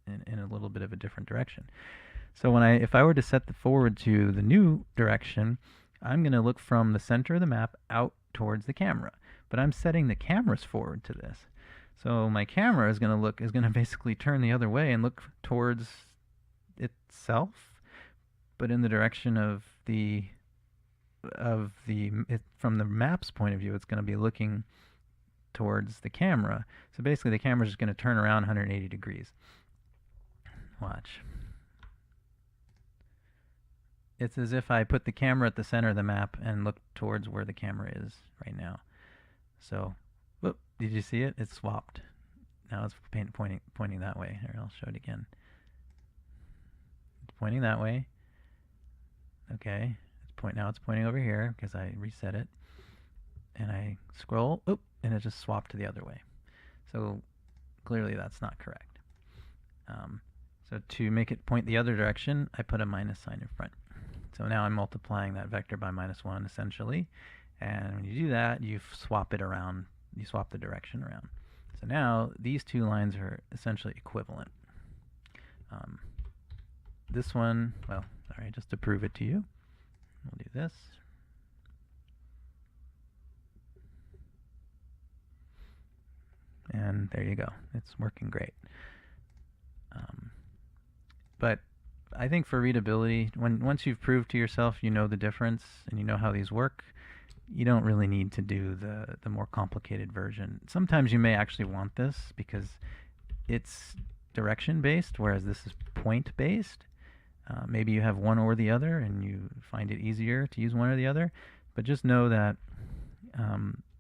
in a little bit of a different direction. So if I were to set the forward to the new direction, I'm going to look from the center of the map out towards the camera. But I'm setting the camera's forward to this. So my camera is going to basically turn the other way and look towards itself, but in the direction from the map's point of view, it's going to be looking towards the camera. So basically the camera is just going to turn around 180 degrees. Watch. It's as if I put the camera at the center of the map and look towards where the camera is right now. So, whoop, did you see it? It's swapped. Now it's pointing that way. Here, I'll show it again. It's pointing that way. Okay. Now it's pointing over here because I reset it. And I scroll, oop, and it just swapped to the other way. So clearly that's not correct. So to make it point the other direction, I put a minus sign in front. So now I'm multiplying that vector by -1 essentially. And when you do that, you swap it around. You swap the direction around. So now these two lines are essentially equivalent. This one, well, all right, just to prove it to you, we'll do this. And there you go. It's working great. But I think for readability, once you've proved to yourself you know the difference and you know how these work, you don't really need to do the more complicated version. Sometimes you may actually want this because it's direction-based, whereas this is point-based. Maybe you have one or the other and you find it easier to use one or the other, but just know that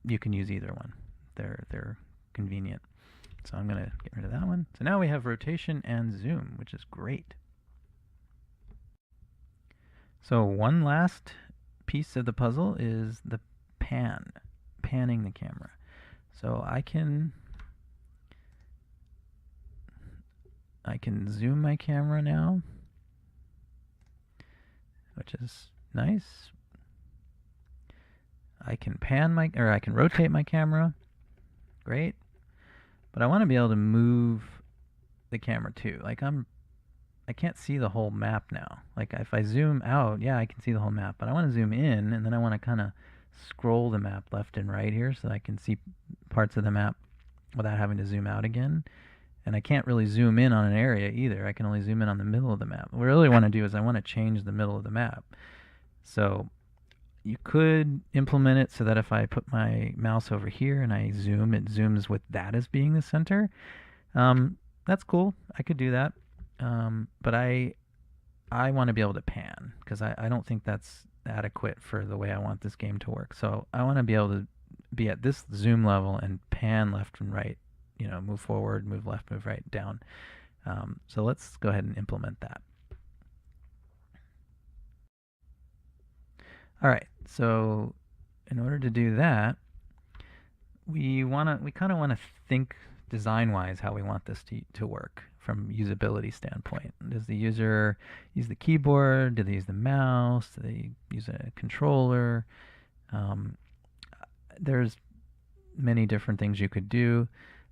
you can use either one. They're convenient. So I'm going to get rid of that one. So now we have rotation and zoom, which is great. So one last piece of the puzzle is the panning the camera. So I can zoom my camera now, which is nice. I can I can rotate my camera. Great. But I want to be able to move the camera too. Like I can't see the whole map now. Like if I zoom out, yeah, I can see the whole map, but I want to zoom in and then I want to kind of scroll the map left and right here so that I can see parts of the map without having to zoom out again. And I can't really zoom in on an area either. I can only zoom in on the middle of the map. What I really want to do is I want to change the middle of the map. So you could implement it so that if I put my mouse over here and I zoom, it zooms with that as being the center. That's cool. I could do that. But I want to be able to pan because I don't think that's adequate for the way I want this game to work. So I want to be able to be at this zoom level and pan left and right, you know, move forward, move left, move right, down. So let's go ahead and implement that. All right, So in order to do that, we kind of wanna think design-wise how we want this to work from usability standpoint. Does the user use the keyboard? Do they use the mouse? Do they use a controller? Um, there's many different things you could do.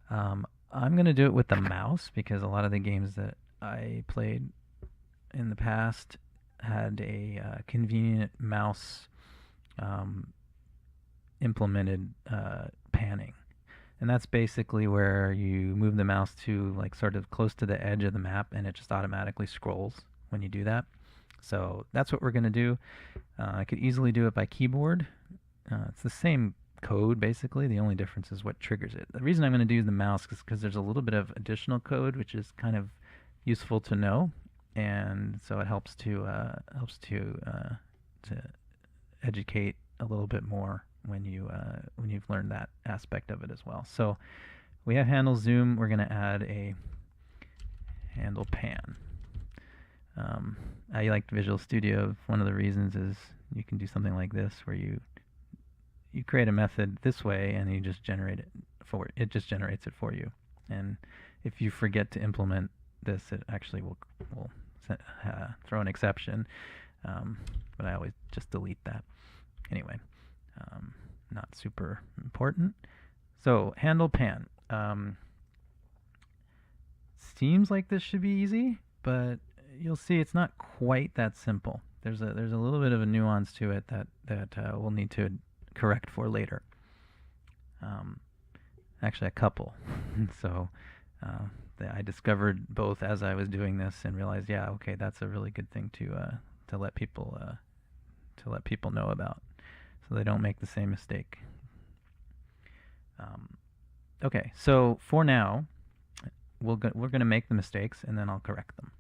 I'm going to do it with the mouse because a lot of the games that I played in the past had a convenient mouse um, implemented panning. And that's basically where you move the mouse to like sort of close to the edge of the map and it just automatically scrolls when you do that. So that's what we're going to do. I could easily do it by keyboard. It's the same code basically. The only difference is what triggers it. The reason I'm going to do the mouse is because there's a little bit of additional code which is kind of useful to know, and so it helps to educate a little bit more when you've learned that aspect of it as well. So we have handle zoom. We're going to add a handle pan. I liked Visual Studio. One of the reasons is you can do something like this where you create a method this way and you just generate it for it. It just generates it for you. And if you forget to implement this, it actually will throw an exception. But I always just delete that. Anyway, not super important. So handle pan. Seems like this should be easy, but you'll see it's not quite that simple. There's a little bit of a nuance to it that we'll need to correct for later. Actually, a couple. So I discovered both as I was doing this and realized, yeah, okay, that's a really good thing to let people know about, so they don't make the same mistake. Okay, so for now, we're going to make the mistakes and then I'll correct them.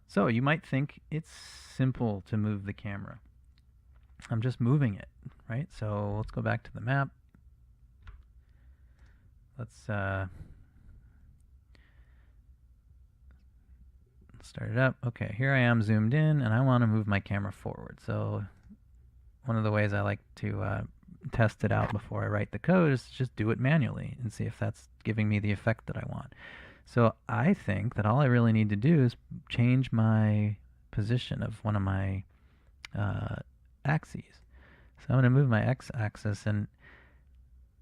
So you might think it's simple to move the camera. I'm just moving it, right? So let's go back to the map. Let's start it up. Okay, here I am zoomed in and I want to move my camera forward. So one of the ways I like to test it out before I write the code is to just do it manually and see if that's giving me the effect that I want. So I think that all I really need to do is change my position of one of my axes. So I'm going to move my x-axis, and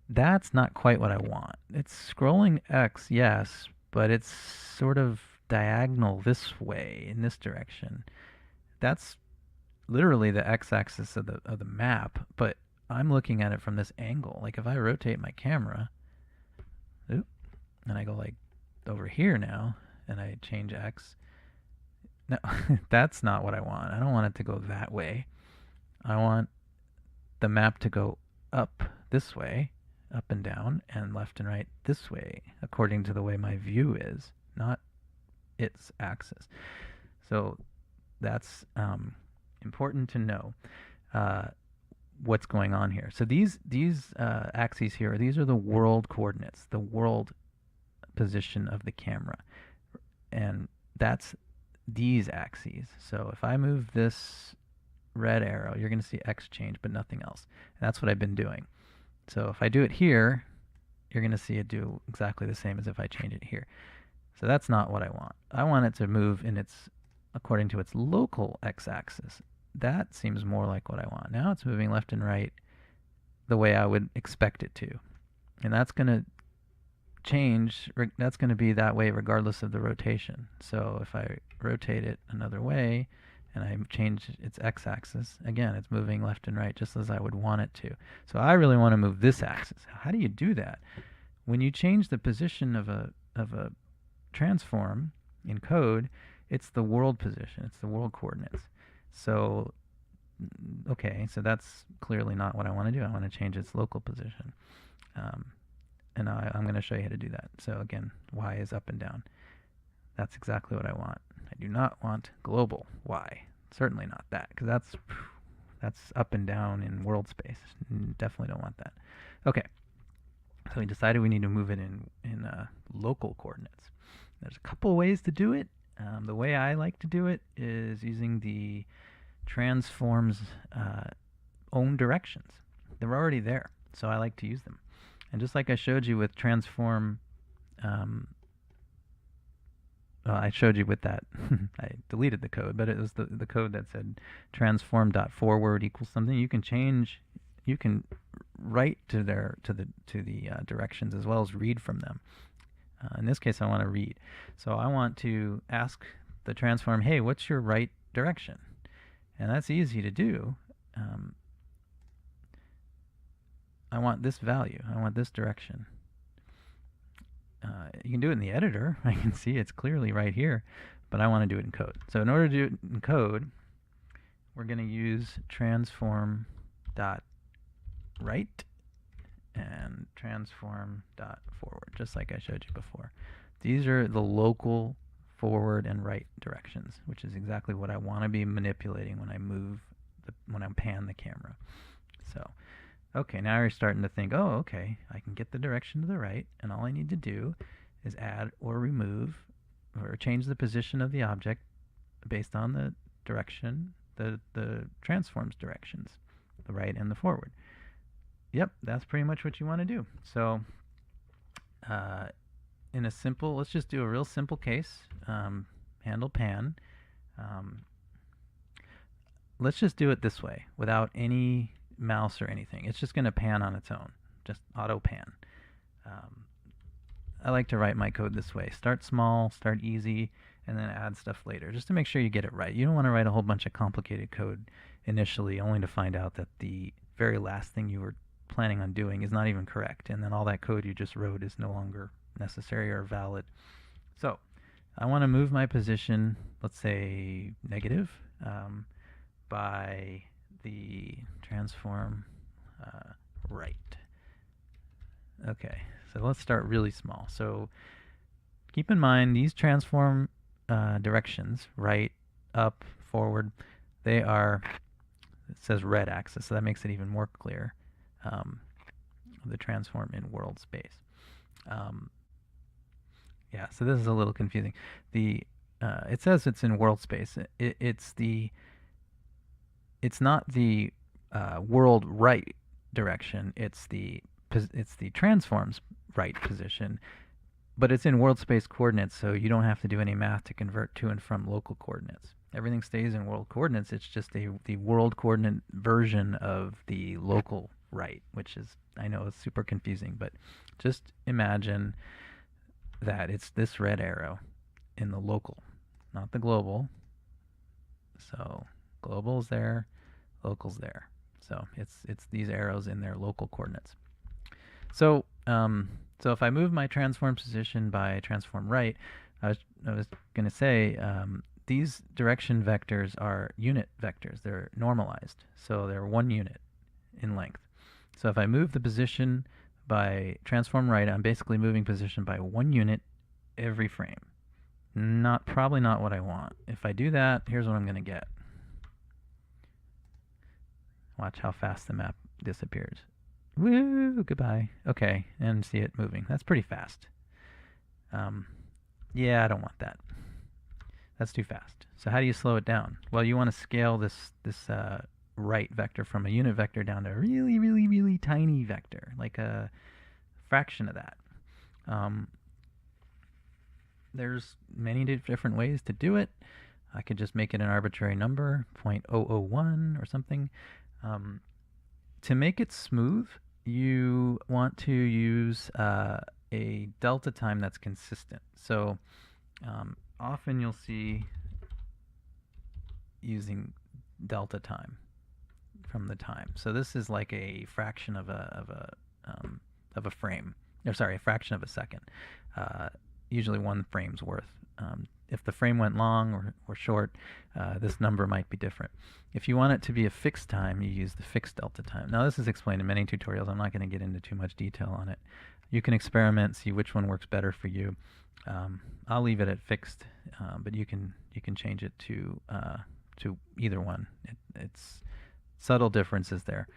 that's not quite what I want. It's scrolling x, yes, but it's sort of diagonal this way, in this direction. That's literally the x-axis of the map, but I'm looking at it from this angle. Like if I rotate my camera, and I go like over here now, and I change x, no, that's not what I want. I don't want it to go that way. I want the map to go up this way, up and down, and left and right this way, according to the way my view is, not its axis. So that's important to know what's going on here. So these axes here, these are the world coordinates, the world position of the camera, and that's these axes. So if I move this red arrow, you're going to see x change, but nothing else. And that's what I've been doing. So if I do it here, you're going to see it do exactly the same as if I change it here. So that's not what I want. I want it to move according to its local x-axis. That seems more like what I want. Now it's moving left and right the way I would expect it to. And that's going to change. That's going to be that way regardless of the rotation. So if I rotate it another way and I change its x-axis, again, it's moving left and right just as I would want it to. So I really want to move this axis. How do you do that? When you change the position of a transform in code, it's the world position. It's the world coordinates. So, okay, so that's clearly not what I want to do. I want to change its local position. And I'm going to show you how to do that. So again, y is up and down. That's exactly what I want. I do not want global y. Certainly not that, because that's up and down in world space. Definitely don't want that. Okay, so we decided we need to move it in local coordinates. There's a couple ways to do it. The way I like to do it is using the transforms own directions. They're already there, so I like to use them. And just like I showed you with transform, well, I showed you with that. I deleted the code, but it was the code that said transform.forward equals something. You can change, you can write to the directions as well as read from them. In this case, I want to read. So I want to ask the transform, hey, what's your right direction? And that's easy to do. I want this value. I want this direction. You can do it in the editor. I can see it's clearly right here, but I want to do it in code. So in order to do it in code, we're going to use transform.right and transform.forward, just like I showed you before. These are the local forward and right directions, which is exactly what I want to be manipulating when I when I pan the camera. So, okay, now you're starting to think, oh, okay, I can get the direction to the right, and all I need to do is add or remove or change the position of the object based on the direction, the transform's directions, the right and the forward. Yep, that's pretty much what you want to do. So in a simple, let's just do a real simple case, handle pan. Let's just do it this way without any mouse or anything. It's just going to pan on its own, just auto pan. I like to write my code this way. Start small, start easy, and then add stuff later, just to make sure you get it right. You don't want to write a whole bunch of complicated code initially, only to find out that the very last thing you were planning on doing is not even correct, and then all that code you just wrote is no longer necessary or valid. So I want to move my position, let's say negative, by the transform right. Okay, so let's start really small. So keep in mind these transform directions, right, up, forward, they are, it says red axis, so that makes it even more clear. The transform in world space. Yeah, so this is a little confusing. It says it's in world space. It's not the world right direction. It's the transform's right position, but it's in world space coordinates, so you don't have to do any math to convert to and from local coordinates. Everything stays in world coordinates. It's just the world coordinate version of the local right, which is, I know it's super confusing, but just imagine that it's this red arrow in the local, not the global. So global's there, local's there. So it's these arrows in their local coordinates. So so if I move my transform position by transform right, I was going to say these direction vectors are unit vectors. They're normalized, so they're 1 unit in length. So if I move the position by transform right, I'm basically moving position by 1 unit every frame. Probably not what I want. If I do that, here's what I'm going to get. Watch how fast the map disappears. Woo! Goodbye. Okay, and see it moving. That's pretty fast. Yeah, I don't want that. That's too fast. So how do you slow it down? Well, you want to scale this right vector from a unit vector down to a really, really, really tiny vector, like a fraction of that. There's many different ways to do it. I could just make it an arbitrary number, 0.001 or something. To make it smooth, you want to use a delta time that's consistent. So often you'll see using delta time from the time. So this is like a fraction of a frame, or sorry, a fraction of a second. Usually 1 frame's worth. If the frame went long or short, this number might be different. If you want it to be a fixed time, you use the fixed delta time. Now this is explained in many tutorials. I'm not going to get into too much detail on it. You can experiment, see which one works better for you. I'll leave it at fixed, but you can change it to either one. It's subtle differences there.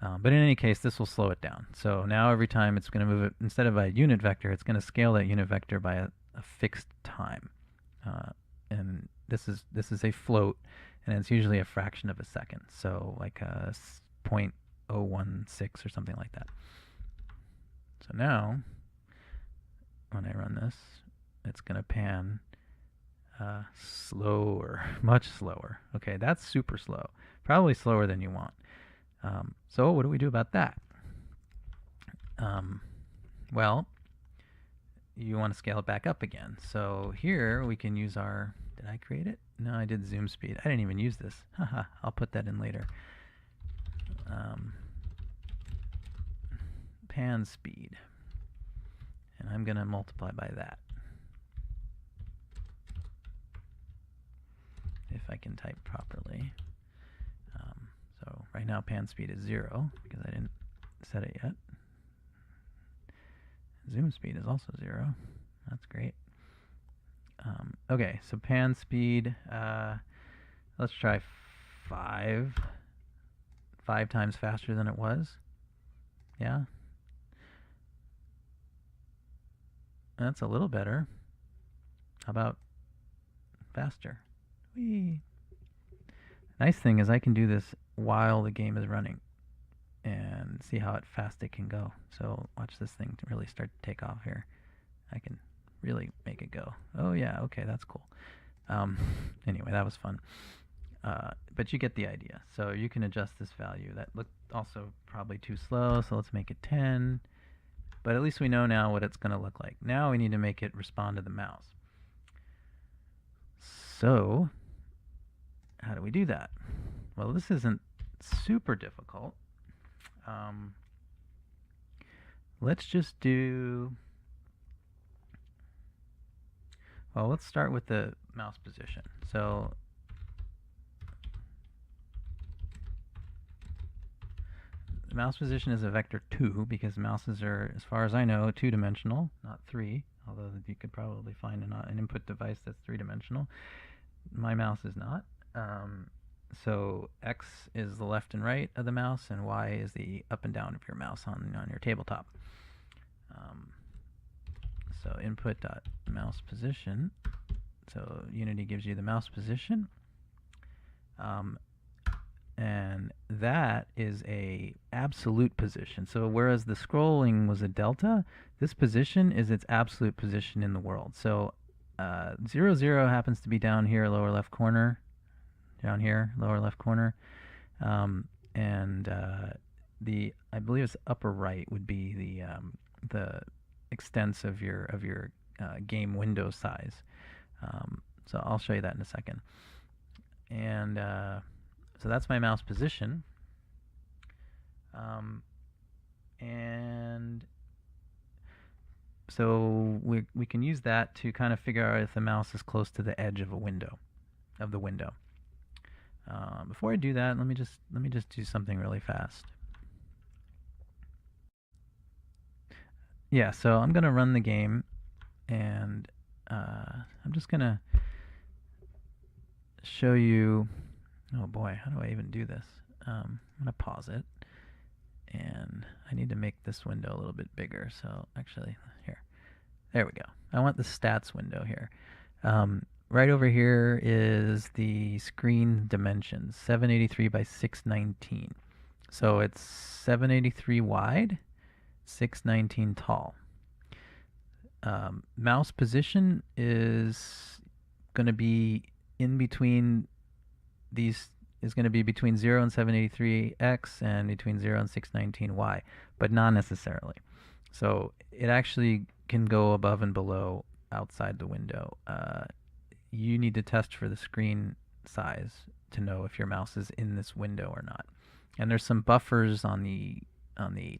But in any case, this will slow it down. So now every time it's going to move it, instead of a unit vector, it's going to scale that unit vector by a fixed time. And this is a float, and it's usually a fraction of a second. So like 0.016 or something like that. So now, when I run this, it's going to pan slower, much slower. Okay, that's super slow. Probably slower than you want. So what do we do about that? Well, you want to scale it back up again. So here we can use our, did I create it? No, I did zoom speed. I didn't even use this. Haha, I'll put that in later. Pan speed. And I'm going to multiply by that. If I can type properly. So right now pan speed is 0 because I didn't set it yet. Zoom speed is also 0. That's great. Okay, so pan speed, let's try 5 times faster than it was. Yeah? That's a little better. How about faster? Whee! Nice thing is I can do this while the game is running and see how fast it can go. So watch this thing to really start to take off here. I can really make it go. Oh yeah, okay, that's cool. Anyway, that was fun. But you get the idea. So you can adjust this value. That looked also probably too slow, so let's make it 10. But at least we know now what it's going to look like. Now we need to make it respond to the mouse. So how do we do that? Well, this isn't super difficult. Let's just do, well, let's start with the mouse position. So the mouse position is a vector 2 because mouses are, as far as I know, 2-dimensional, not 3, although you could probably find an input device that's 3-dimensional. My mouse is not. So X is the left and right of the mouse, and Y is the up and down of your mouse on your tabletop. So input.mouse position. So Unity gives you the mouse position. And that is a absolute position. So whereas the scrolling was a delta, this position is its absolute position in the world. So 0, 0 happens to be down here, lower left corner. Down here, lower left corner. And I believe it's upper right would be the extents of your game window size. So I'll show you that in a second. And so that's my mouse position. And so we can use that to kind of figure out if the mouse is close to the edge of the window. Before I do that, let me just do something really fast. Yeah, so I'm gonna run the game, and I'm just gonna show you. Oh boy, how do I even do this? I'm gonna pause it, and I need to make this window a little bit bigger. So actually, here, there we go. I want the stats window here. Right over here is the screen dimensions, 783 by 619. So it's 783 wide, 619 tall. Mouse position is going to be in between these, is going to be between 0 and 783x and between 0 and 619y, but not necessarily. So it actually can go above and below outside the window. You need to test for the screen size to know if your mouse is in this window or not. And there's some buffers on the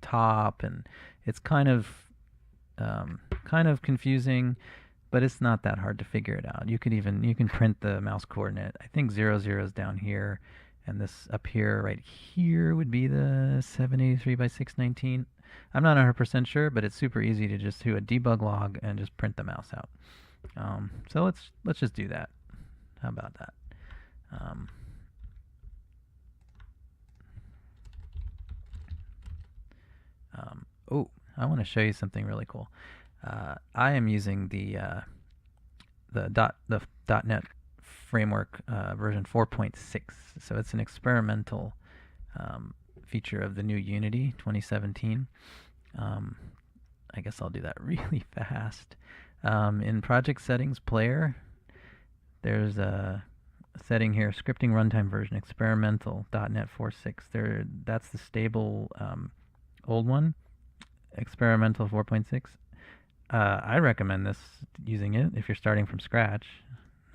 top, and it's kind of confusing, but it's not that hard to figure it out. You can print the mouse coordinate. I think 0, 0 is down here, and this up here, right here, would be the 783 by 619. I'm not 100% sure, but it's super easy to just do a debug log and just print the mouse out. So let's just do that. How about that? Oh, I want to show you something really cool. I am using the .NET framework version 4.6. So it's an experimental feature of the new Unity 2017. I guess I'll do that really fast. In Project Settings Player, there's a setting here, scripting runtime version, experimental .NET 4.6. That's the stable old one, experimental 4.6. I recommend this, using it if you're starting from scratch.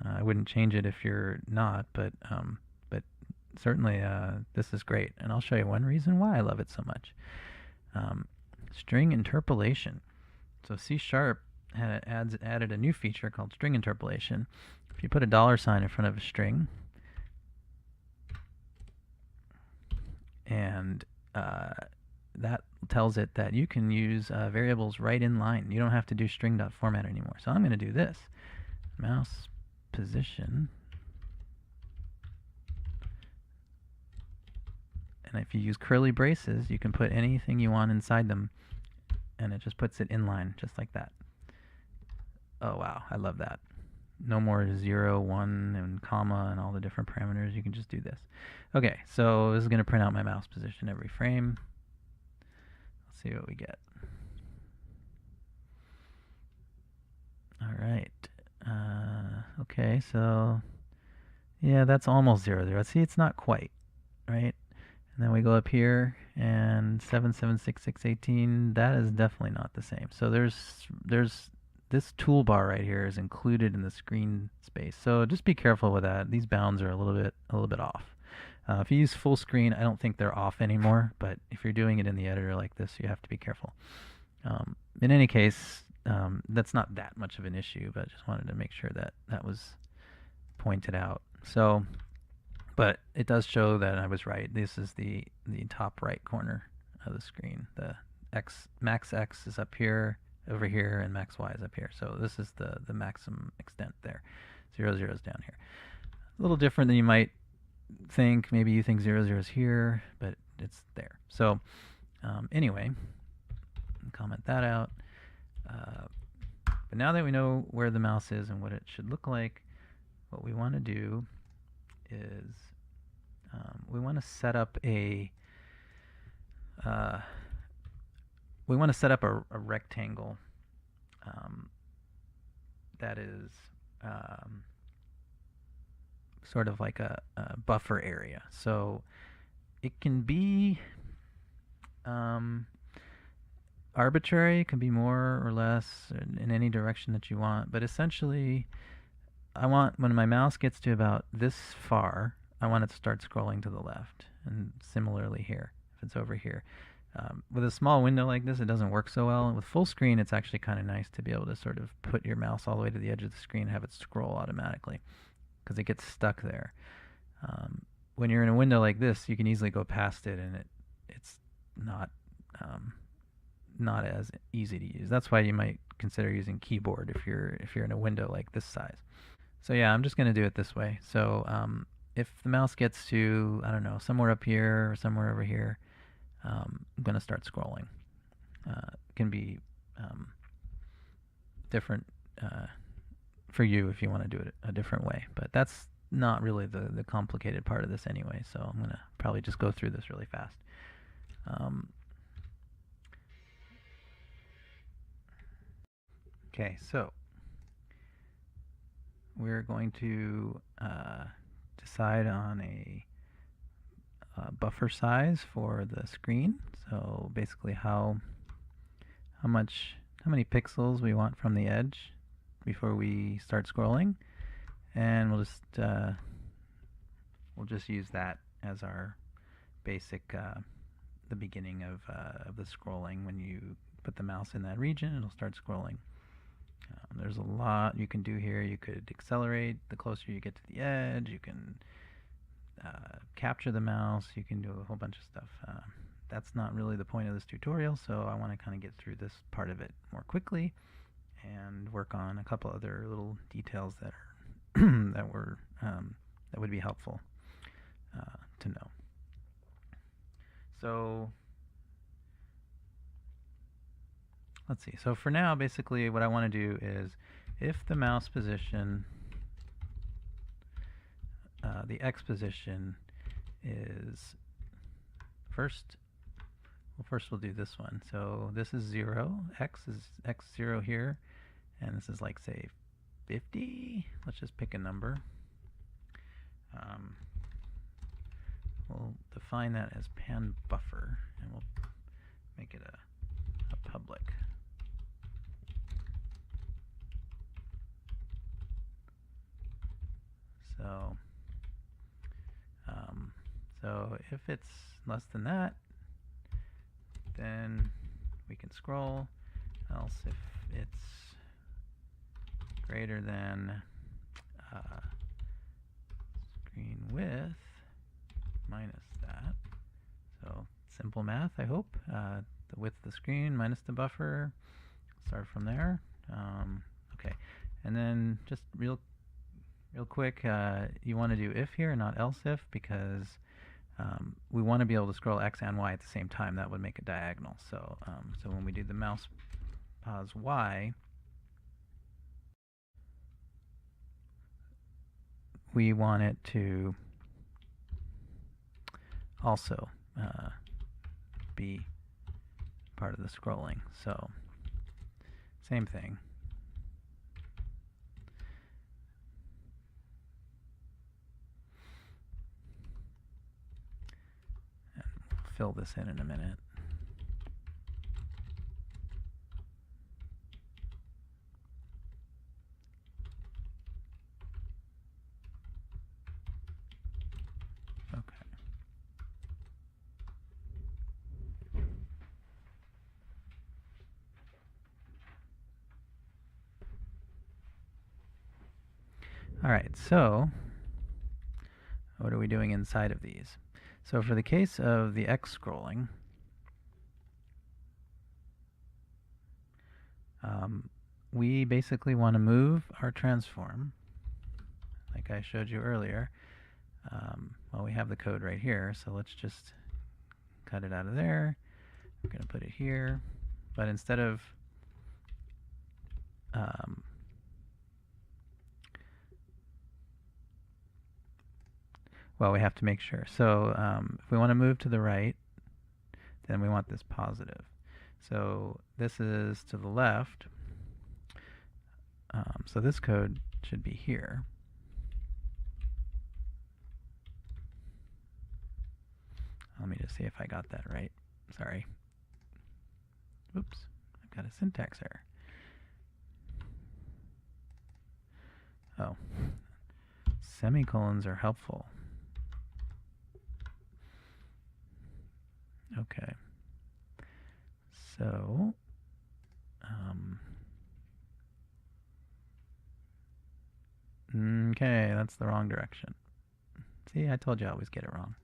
I wouldn't change it if you're not, but certainly this is great, and I'll show you one reason why I love it so much. String interpolation. So C# added a new feature called string interpolation. If you put a $sign in front of a string, and that tells it that you can use variables right in line. You don't have to do string.format anymore. So I'm going to do this. Mouse position. And if you use curly braces, you can put anything you want inside them, and it just puts it in line, just like that. Oh wow, I love that. No more 0, 1, and comma, and all the different parameters. You can just do this. Okay, so this is going to print out my mouse position every frame. Let's see what we get. All right. Okay, so yeah, that's almost 0, 0. See, it's not quite, right? And then we go up here, and 7766618, that is definitely not the same. So there's this toolbar right here is included in the screen space. So just be careful with that. These bounds are a little bit off. If you use full screen, I don't think they're off anymore, but if you're doing it in the editor like this, you have to be careful. In any case, that's not that much of an issue, but I just wanted to make sure that that was pointed out. So, but it does show that I was right. This is the top right corner of the screen. The max X is up here, over here, and max Y is up here. So this is the maximum extent there. 0, 0 is down here. A little different than you might think. Maybe you think 0, 0 is here, but it's there. So anyway, comment that out. But now that we know where the mouse is and what it should look like, what we want to do is we want to set up a rectangle that is sort of like a buffer area. So it can be arbitrary, it can be more or less in any direction that you want, but essentially I want, when my mouse gets to about this far, I want it to start scrolling to the left, and similarly here, if it's over here. With a small window like this, it doesn't work so well. With full screen, it's actually kind of nice to be able to sort of put your mouse all the way to the edge of the screen and have it scroll automatically, because it gets stuck there. When you're in a window like this, you can easily go past it, and it's not as easy to use. That's why you might consider using keyboard if you're in a window like this size. So yeah, I'm just going to do it this way. So if the mouse gets to, I don't know, somewhere up here or somewhere over here, I'm going to start scrolling. It can be different for you if you want to do it a different way, but that's not really the complicated part of this anyway, so I'm going to probably just go through this really fast. Okay, so we're going to decide on a buffer size for the screen. So basically how many pixels we want from the edge before we start scrolling, and we'll just use that as our basic the beginning of the scrolling. When you put the mouse in that region, it'll start scrolling. There's a lot you can do here. You could accelerate the closer you get to the edge. You can capture the mouse. You can do a whole bunch of stuff. That's not really the point of this tutorial, so I want to kind of get through this part of it more quickly and work on a couple other little details that are that would be helpful to know. So let's see. So for now, basically what I want to do is, if the mouse position, the X position is first we'll do this one. So this is 0, x is x0 here, and this is like, say, 50. Let's just pick a number. We'll define that as pan buffer, and we'll make it a public. So if it's less than that, then we can scroll. Else, if it's greater than screen width minus that. So simple math, I hope. The width of the screen minus the buffer. Start from there. Okay, and then just real quick, you want to do if here, not else if, because we want to be able to scroll X and Y at the same time. That would make a diagonal. So, so when we do the mouse pause Y, we want it to also be part of the scrolling. So, same thing. And we'll fill this in a minute. Alright, so what are we doing inside of these? So for the case of the X scrolling, we basically want to move our transform, like I showed you earlier. Well, we have the code right here, so let's just cut it out of there. We're going to put it here, but instead of well, we have to make sure. So if we want to move to the right, then we want this positive. So this is to the left. So this code should be here. Let me just see if I got that right. Sorry. Oops, I've got a syntax error. Oh, semicolons are helpful. Okay. So, okay, that's the wrong direction. See, I told you I always get it wrong.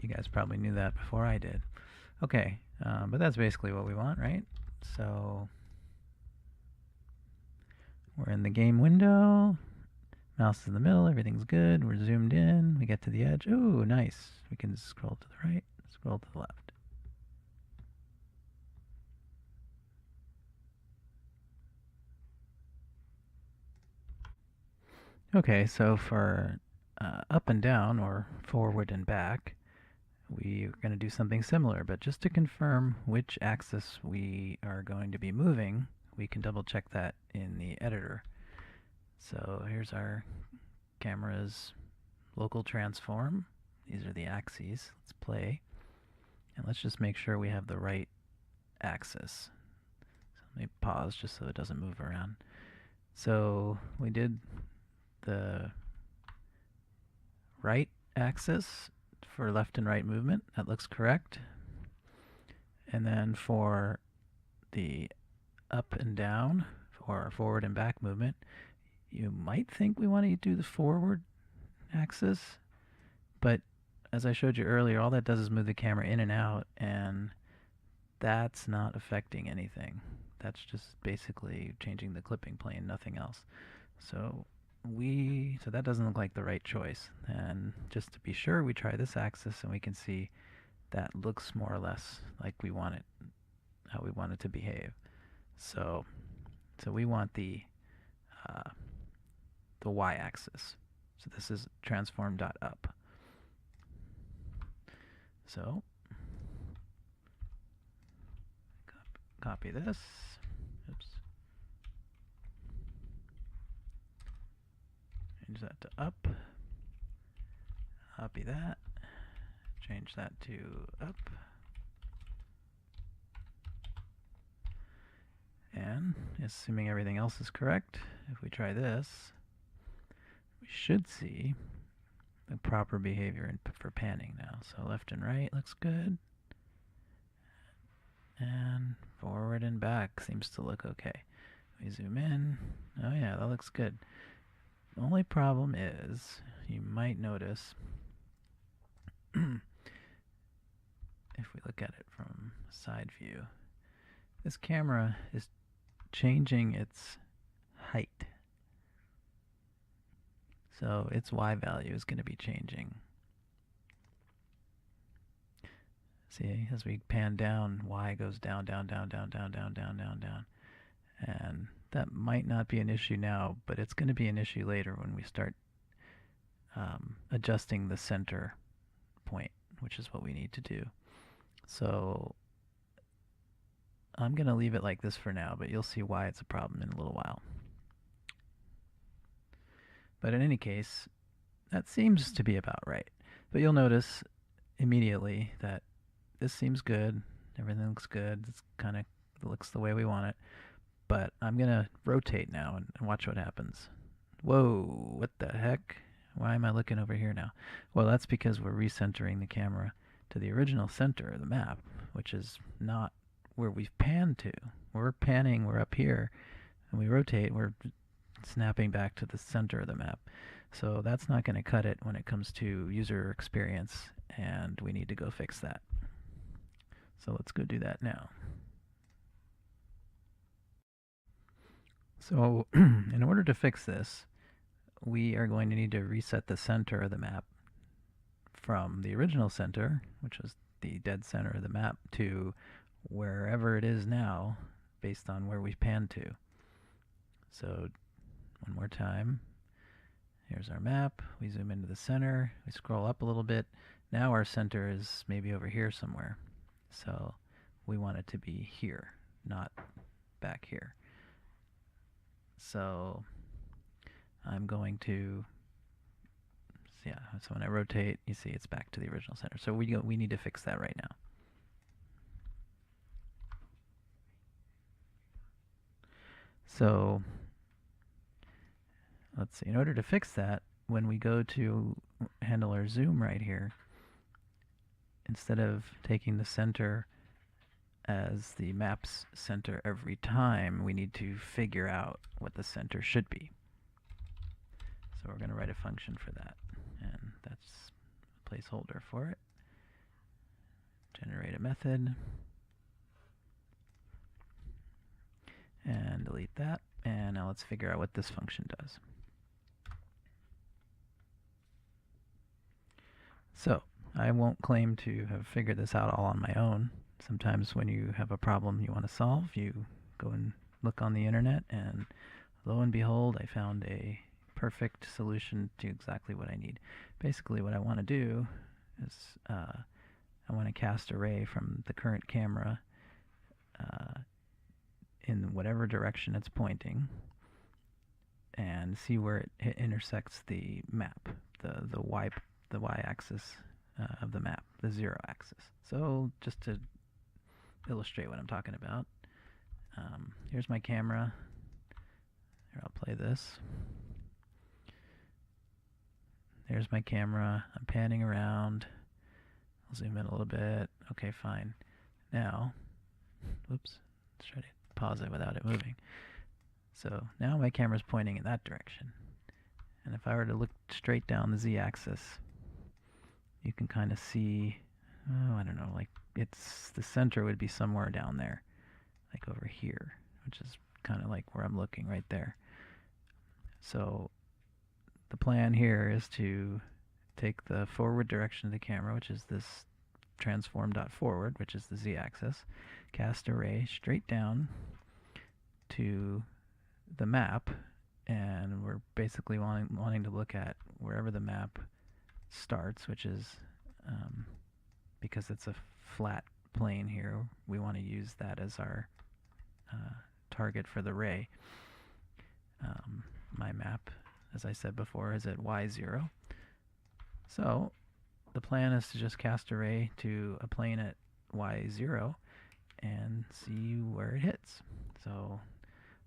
You guys probably knew that before I did. Okay, but that's basically what we want, right? So, we're in the game window. Mouse is in the middle, everything's good, we're zoomed in, we get to the edge. Ooh, nice. We can scroll to the right, scroll to the left. Okay, so for up and down, or forward and back, we're going to do something similar, but just to confirm which axis we are going to be moving, we can double check that in the editor. So here's our camera's local transform. These are the axes. Let's play. And let's just make sure we have the right axis. So let me pause just so it doesn't move around. So we did the right axis for left and right movement. That looks correct. And then for the up and down, or forward and back movement, you might think we want to do the forward axis, but as I showed you earlier, all that does is move the camera in and out, and that's not affecting anything. That's just basically changing the clipping plane, nothing else. So that doesn't look like the right choice. And just to be sure, we try this axis, and we can see that looks more or less like we want it, how we want it to behave. So we want the the y-axis. So this is transform.up. So copy this. Oops. Change that to up. Copy that. Change that to up. And assuming everything else is correct, if we try this, we should see the proper behavior for panning now. So left and right looks good. And forward and back seems to look okay. We zoom in. Oh yeah, that looks good. The only problem is, you might notice, if we look at it from side view, this camera is changing its height. So its Y value is going to be changing. See, as we pan down, Y goes down, down, down, down, down, down, down, down, down. And that might not be an issue now, but it's going to be an issue later when we start adjusting the center point, which is what we need to do. So I'm going to leave it like this for now, but you'll see why it's a problem in a little while. But in any case, that seems to be about right. But you'll notice immediately that this seems good. Everything looks good. It's kind of looks the way we want it. But I'm going to rotate now and watch what happens. Whoa, what the heck? Why am I looking over here now? Well, that's because we're recentering the camera to the original center of the map, which is not where we've panned to. We're panning, we're up here, and we rotate, we're snapping back to the center of the map. So that's not going to cut it when it comes to user experience, and we need to go fix that. So let's go do that now. So in order to fix this, we are going to need to reset the center of the map from the original center, which was the dead center of the map, to wherever it is now based on where we've panned to. So one more time. Here's our map. We zoom into the center. We scroll up a little bit. Now our center is maybe over here somewhere. So we want it to be here, not back here. So I'm going to, yeah, so when I rotate, you see it's back to the original center. So we need to fix that right now. So let's see, in order to fix that, when we go to handle our zoom right here, instead of taking the center as the map's center every time, we need to figure out what the center should be. So we're going to write a function for that, and that's a placeholder for it. Generate a method, and delete that, and now let's figure out what this function does. So I won't claim to have figured this out all on my own. Sometimes when you have a problem you want to solve, you go and look on the internet, and lo and behold, I found a perfect solution to exactly what I need. Basically what I want to do is I want to cast a ray from the current camera in whatever direction it's pointing and see where it intersects the map, the y-axis of the map, the 0 axis. So just to illustrate what I'm talking about, here's my camera. Here, I'll play this. There's my camera. I'm panning around. I'll zoom in a little bit. Okay, fine. Now, whoops, let's try to pause it without it moving. So now my camera's pointing in that direction. And if I were to look straight down the z-axis, you can kind of see, oh, I don't know, like the center would be somewhere down there, like over here, which is kind of like where I'm looking right there. So the plan here is to take the forward direction of the camera, which is this transform.forward, which is the z-axis, cast a ray straight down to the map and we're basically wanting to look at wherever the map starts, which is because it's a flat plane here, we want to use that as our target for the ray. My map, as I said before, is at y0. So the plan is to just cast a ray to a plane at y0 and see where it hits. So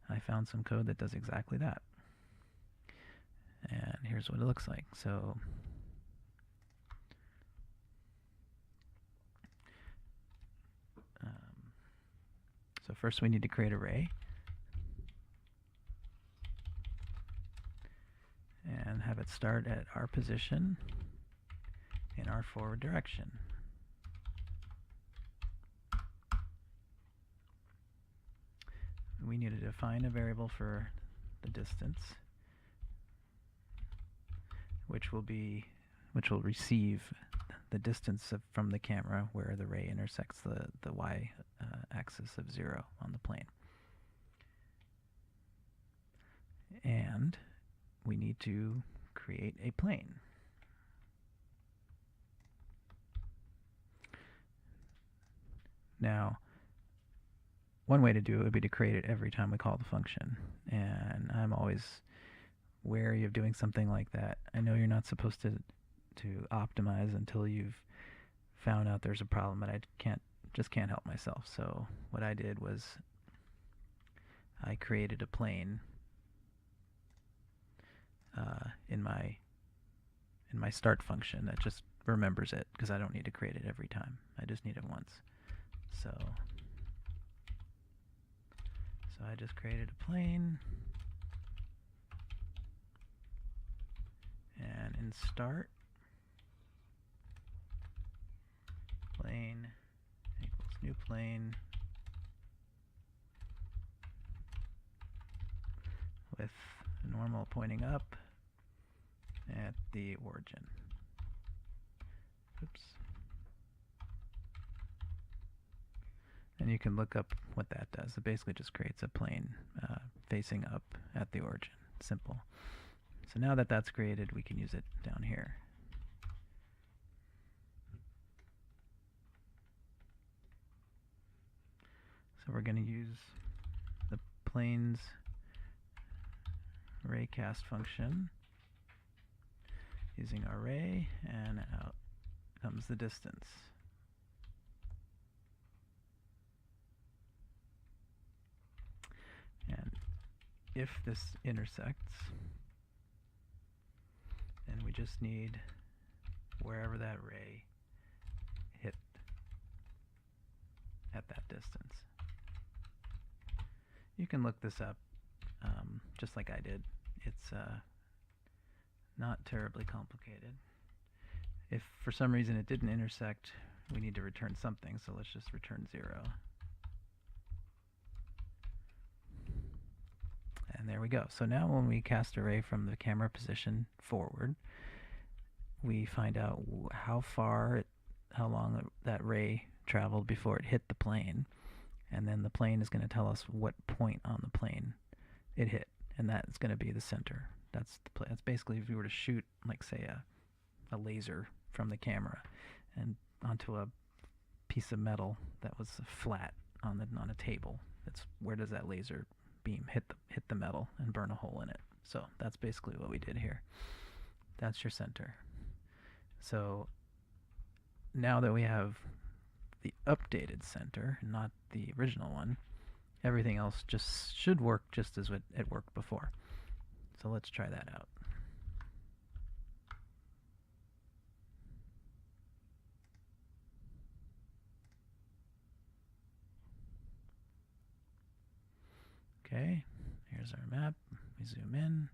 I found some code that does exactly that. And here's what it looks like. So first we need to create a ray and have it start at our position in our forward direction. We need to define a variable for the distance, which will receive the distance from the camera where the ray intersects the y axis of 0 on the plane. And we need to create a plane. Now, one way to do it would be to create it every time we call the function. And I'm always wary of doing something like that. I know you're not supposed to optimize until you've found out there's a problem, but I just can't help myself. So what I did was I created a plane in my start function that just remembers it, because I don't need to create it every time. I just need it once. So I just created a plane, and in start, plane equals new plane with normal pointing up at the origin. Oops. And you can look up what that does. It basically just creates a plane facing up at the origin. Simple. So now that that's created, we can use it down here. So we're going to use the plane's raycast function using our ray, and out comes the distance. And if this intersects, then we just need wherever that ray hit at that distance. You can look this up just like I did. It's not terribly complicated. If for some reason it didn't intersect, we need to return something, so let's just return 0. And there we go. So now when we cast a ray from the camera position forward, we find out how long that ray traveled before it hit the plane, and then the plane is going to tell us what point on the plane it hit, and that's going to be the center. That's basically if we were to shoot, like, say, a laser from the camera and onto a piece of metal that was flat on a table. That's where does that laser beam hit the metal and burn a hole in it. So that's basically what we did here. That's your center. So now that we have the updated center, not the original one, everything else just should work just as it worked before. So let's try that out. Okay, here's our map. We zoom in,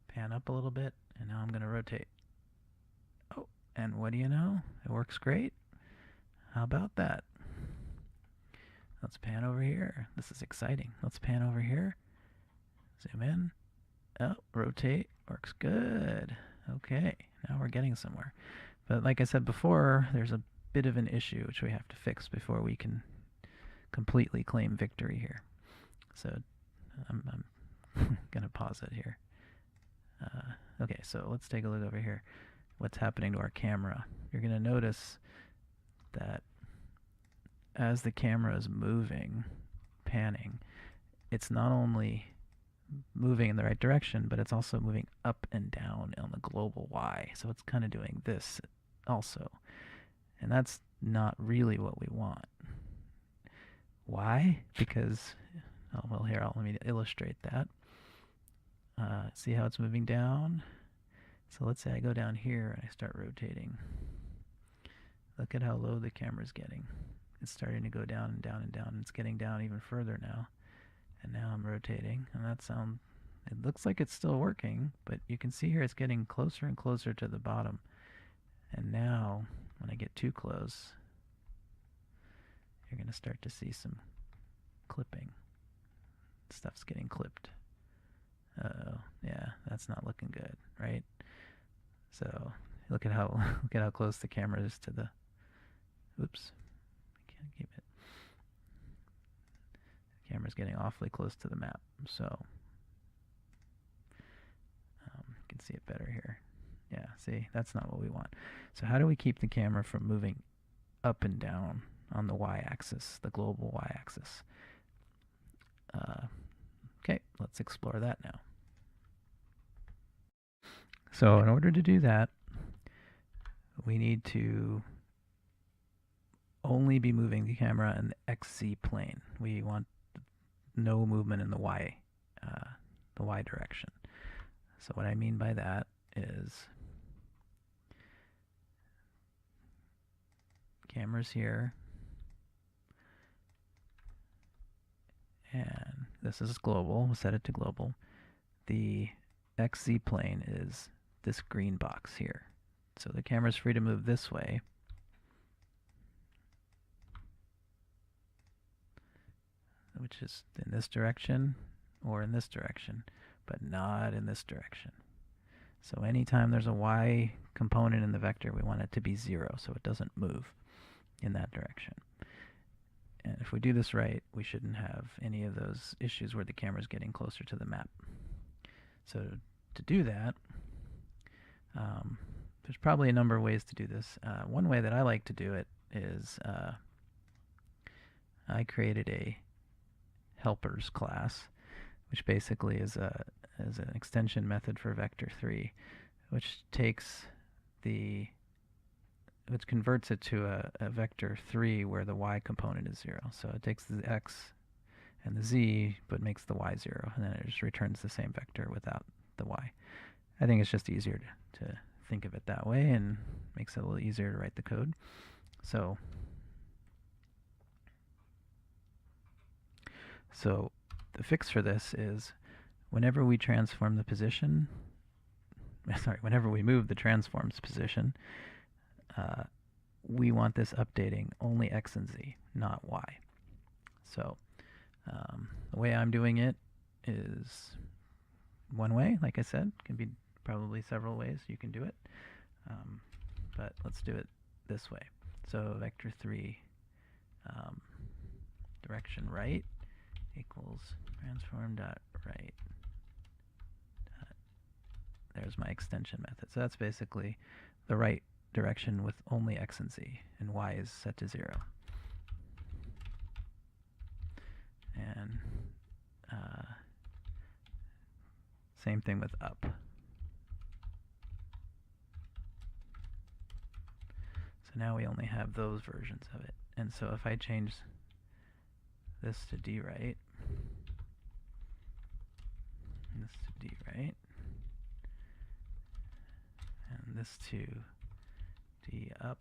pan up a little bit, and now I'm going to rotate. Oh, and what do you know? It works great. How about that? Let's pan over here. This is exciting. Let's pan over here. Zoom in. Oh, rotate. Works good. Okay, now we're getting somewhere. But like I said before, there's a bit of an issue which we have to fix before we can completely claim victory here. So I'm going to pause it here. Okay, so let's take a look over here. What's happening to our camera? You're going to notice that as the camera is moving, panning, it's not only moving in the right direction, but it's also moving up and down on the global Y. So it's kind of doing this also. And that's not really what we want. Why? Because, oh, well, here, let me illustrate that. See how it's moving down? So let's say I go down here and I start rotating. Look at how low the camera's getting. It's starting to go down and down and down. It's getting down even further now. And now I'm rotating, and it looks like it's still working, but you can see here it's getting closer and closer to the bottom. And now, when I get too close, you're going to start to see some clipping. Stuff's getting clipped. Uh-oh, yeah, that's not looking good, right? So look at how close the camera is to the. Oops, I can't keep it. The camera's getting awfully close to the map, so you can see it better here. Yeah, see, that's not what we want. So how do we keep the camera from moving up and down on the y-axis, the global y-axis? Okay, let's explore that now. So in order to do that, we need to only be moving the camera in the XZ plane. We want no movement in the Y direction. So what I mean by that is camera's here, and this is global. We'll set it to global. The XZ plane is this green box here. So the camera's free to move this way. Which is in this direction or in this direction, but not in this direction. So anytime there's a y component in the vector, we want it to be 0 so it doesn't move in that direction. And if we do this right, we shouldn't have any of those issues where the camera's getting closer to the map. So to do that, there's probably a number of ways to do this. One way that I like to do it is I created a helpers class, which basically is an extension method for vector 3, which converts it to a vector 3 where the y component is 0. So it takes the x and the z, but makes the y 0, and then it just returns the same vector without the y. I think it's just easier to think of it that way, and makes it a little easier to write the code. So the fix for this is whenever we transform the position, whenever we move the transform's position, we want this updating only x and z, not y. So the way I'm doing it is one way, like I said. Can be probably several ways you can do it, but let's do it this way. So vector 3 direction right equals transform dot right. There's my extension method. So that's basically the right direction with only x and z, and y is set to 0. And same thing with up. So now we only have those versions of it. And so if I change this to d right, and this to d right, and this to d up,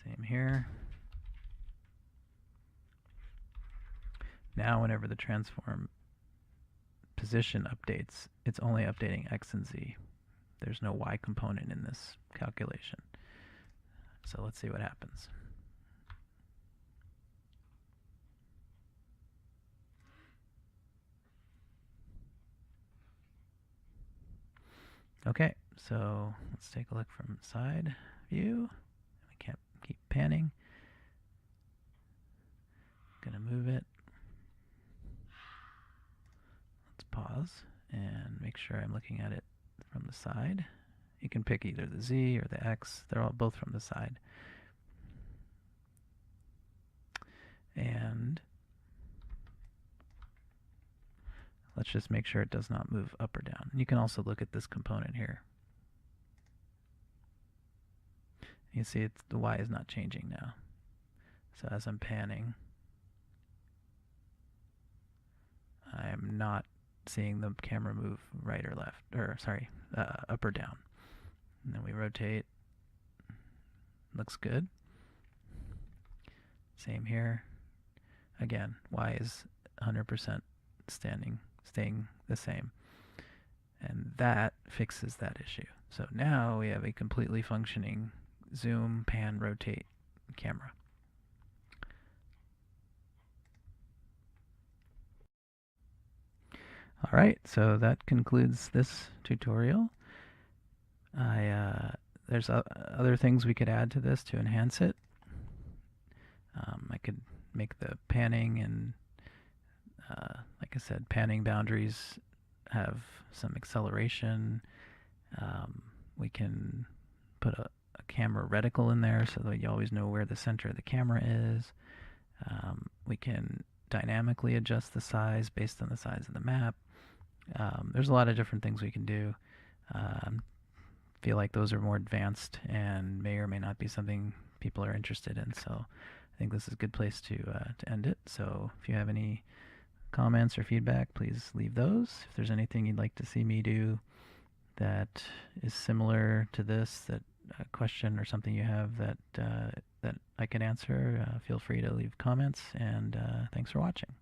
same here. Now whenever the transform position updates, it's only updating x and z. There's no y component in this calculation. So let's see what happens. Okay, so let's take a look from side view. We can't keep panning. Gonna move it. pause and make sure I'm looking at it from the side. You can pick either the Z or the X. They're all both from the side. And let's just make sure it does not move up or down. You can also look at this component here. You see the Y is not changing now. So as I'm panning, I'm not seeing the camera move right or left, or sorry, up or down. And then we rotate. Looks good. Same here. Again, Y is 100% staying the same. And that fixes that issue. So now we have a completely functioning zoom, pan, rotate camera. All right, so that concludes this tutorial. There's other things we could add to this to enhance it. I could make the panning and, like I said, panning boundaries have some acceleration. We can put a camera reticle in there so that you always know where the center of the camera is. We can dynamically adjust the size based on the size of the map. There's a lot of different things we can do. Feel like those are more advanced and may or may not be something people are interested in. So I think this is a good place to end it. So if you have any comments or feedback, please leave those. If there's anything you'd like to see me do that is similar to this, that a question or something you have that I can answer, feel free to leave comments, and thanks for watching.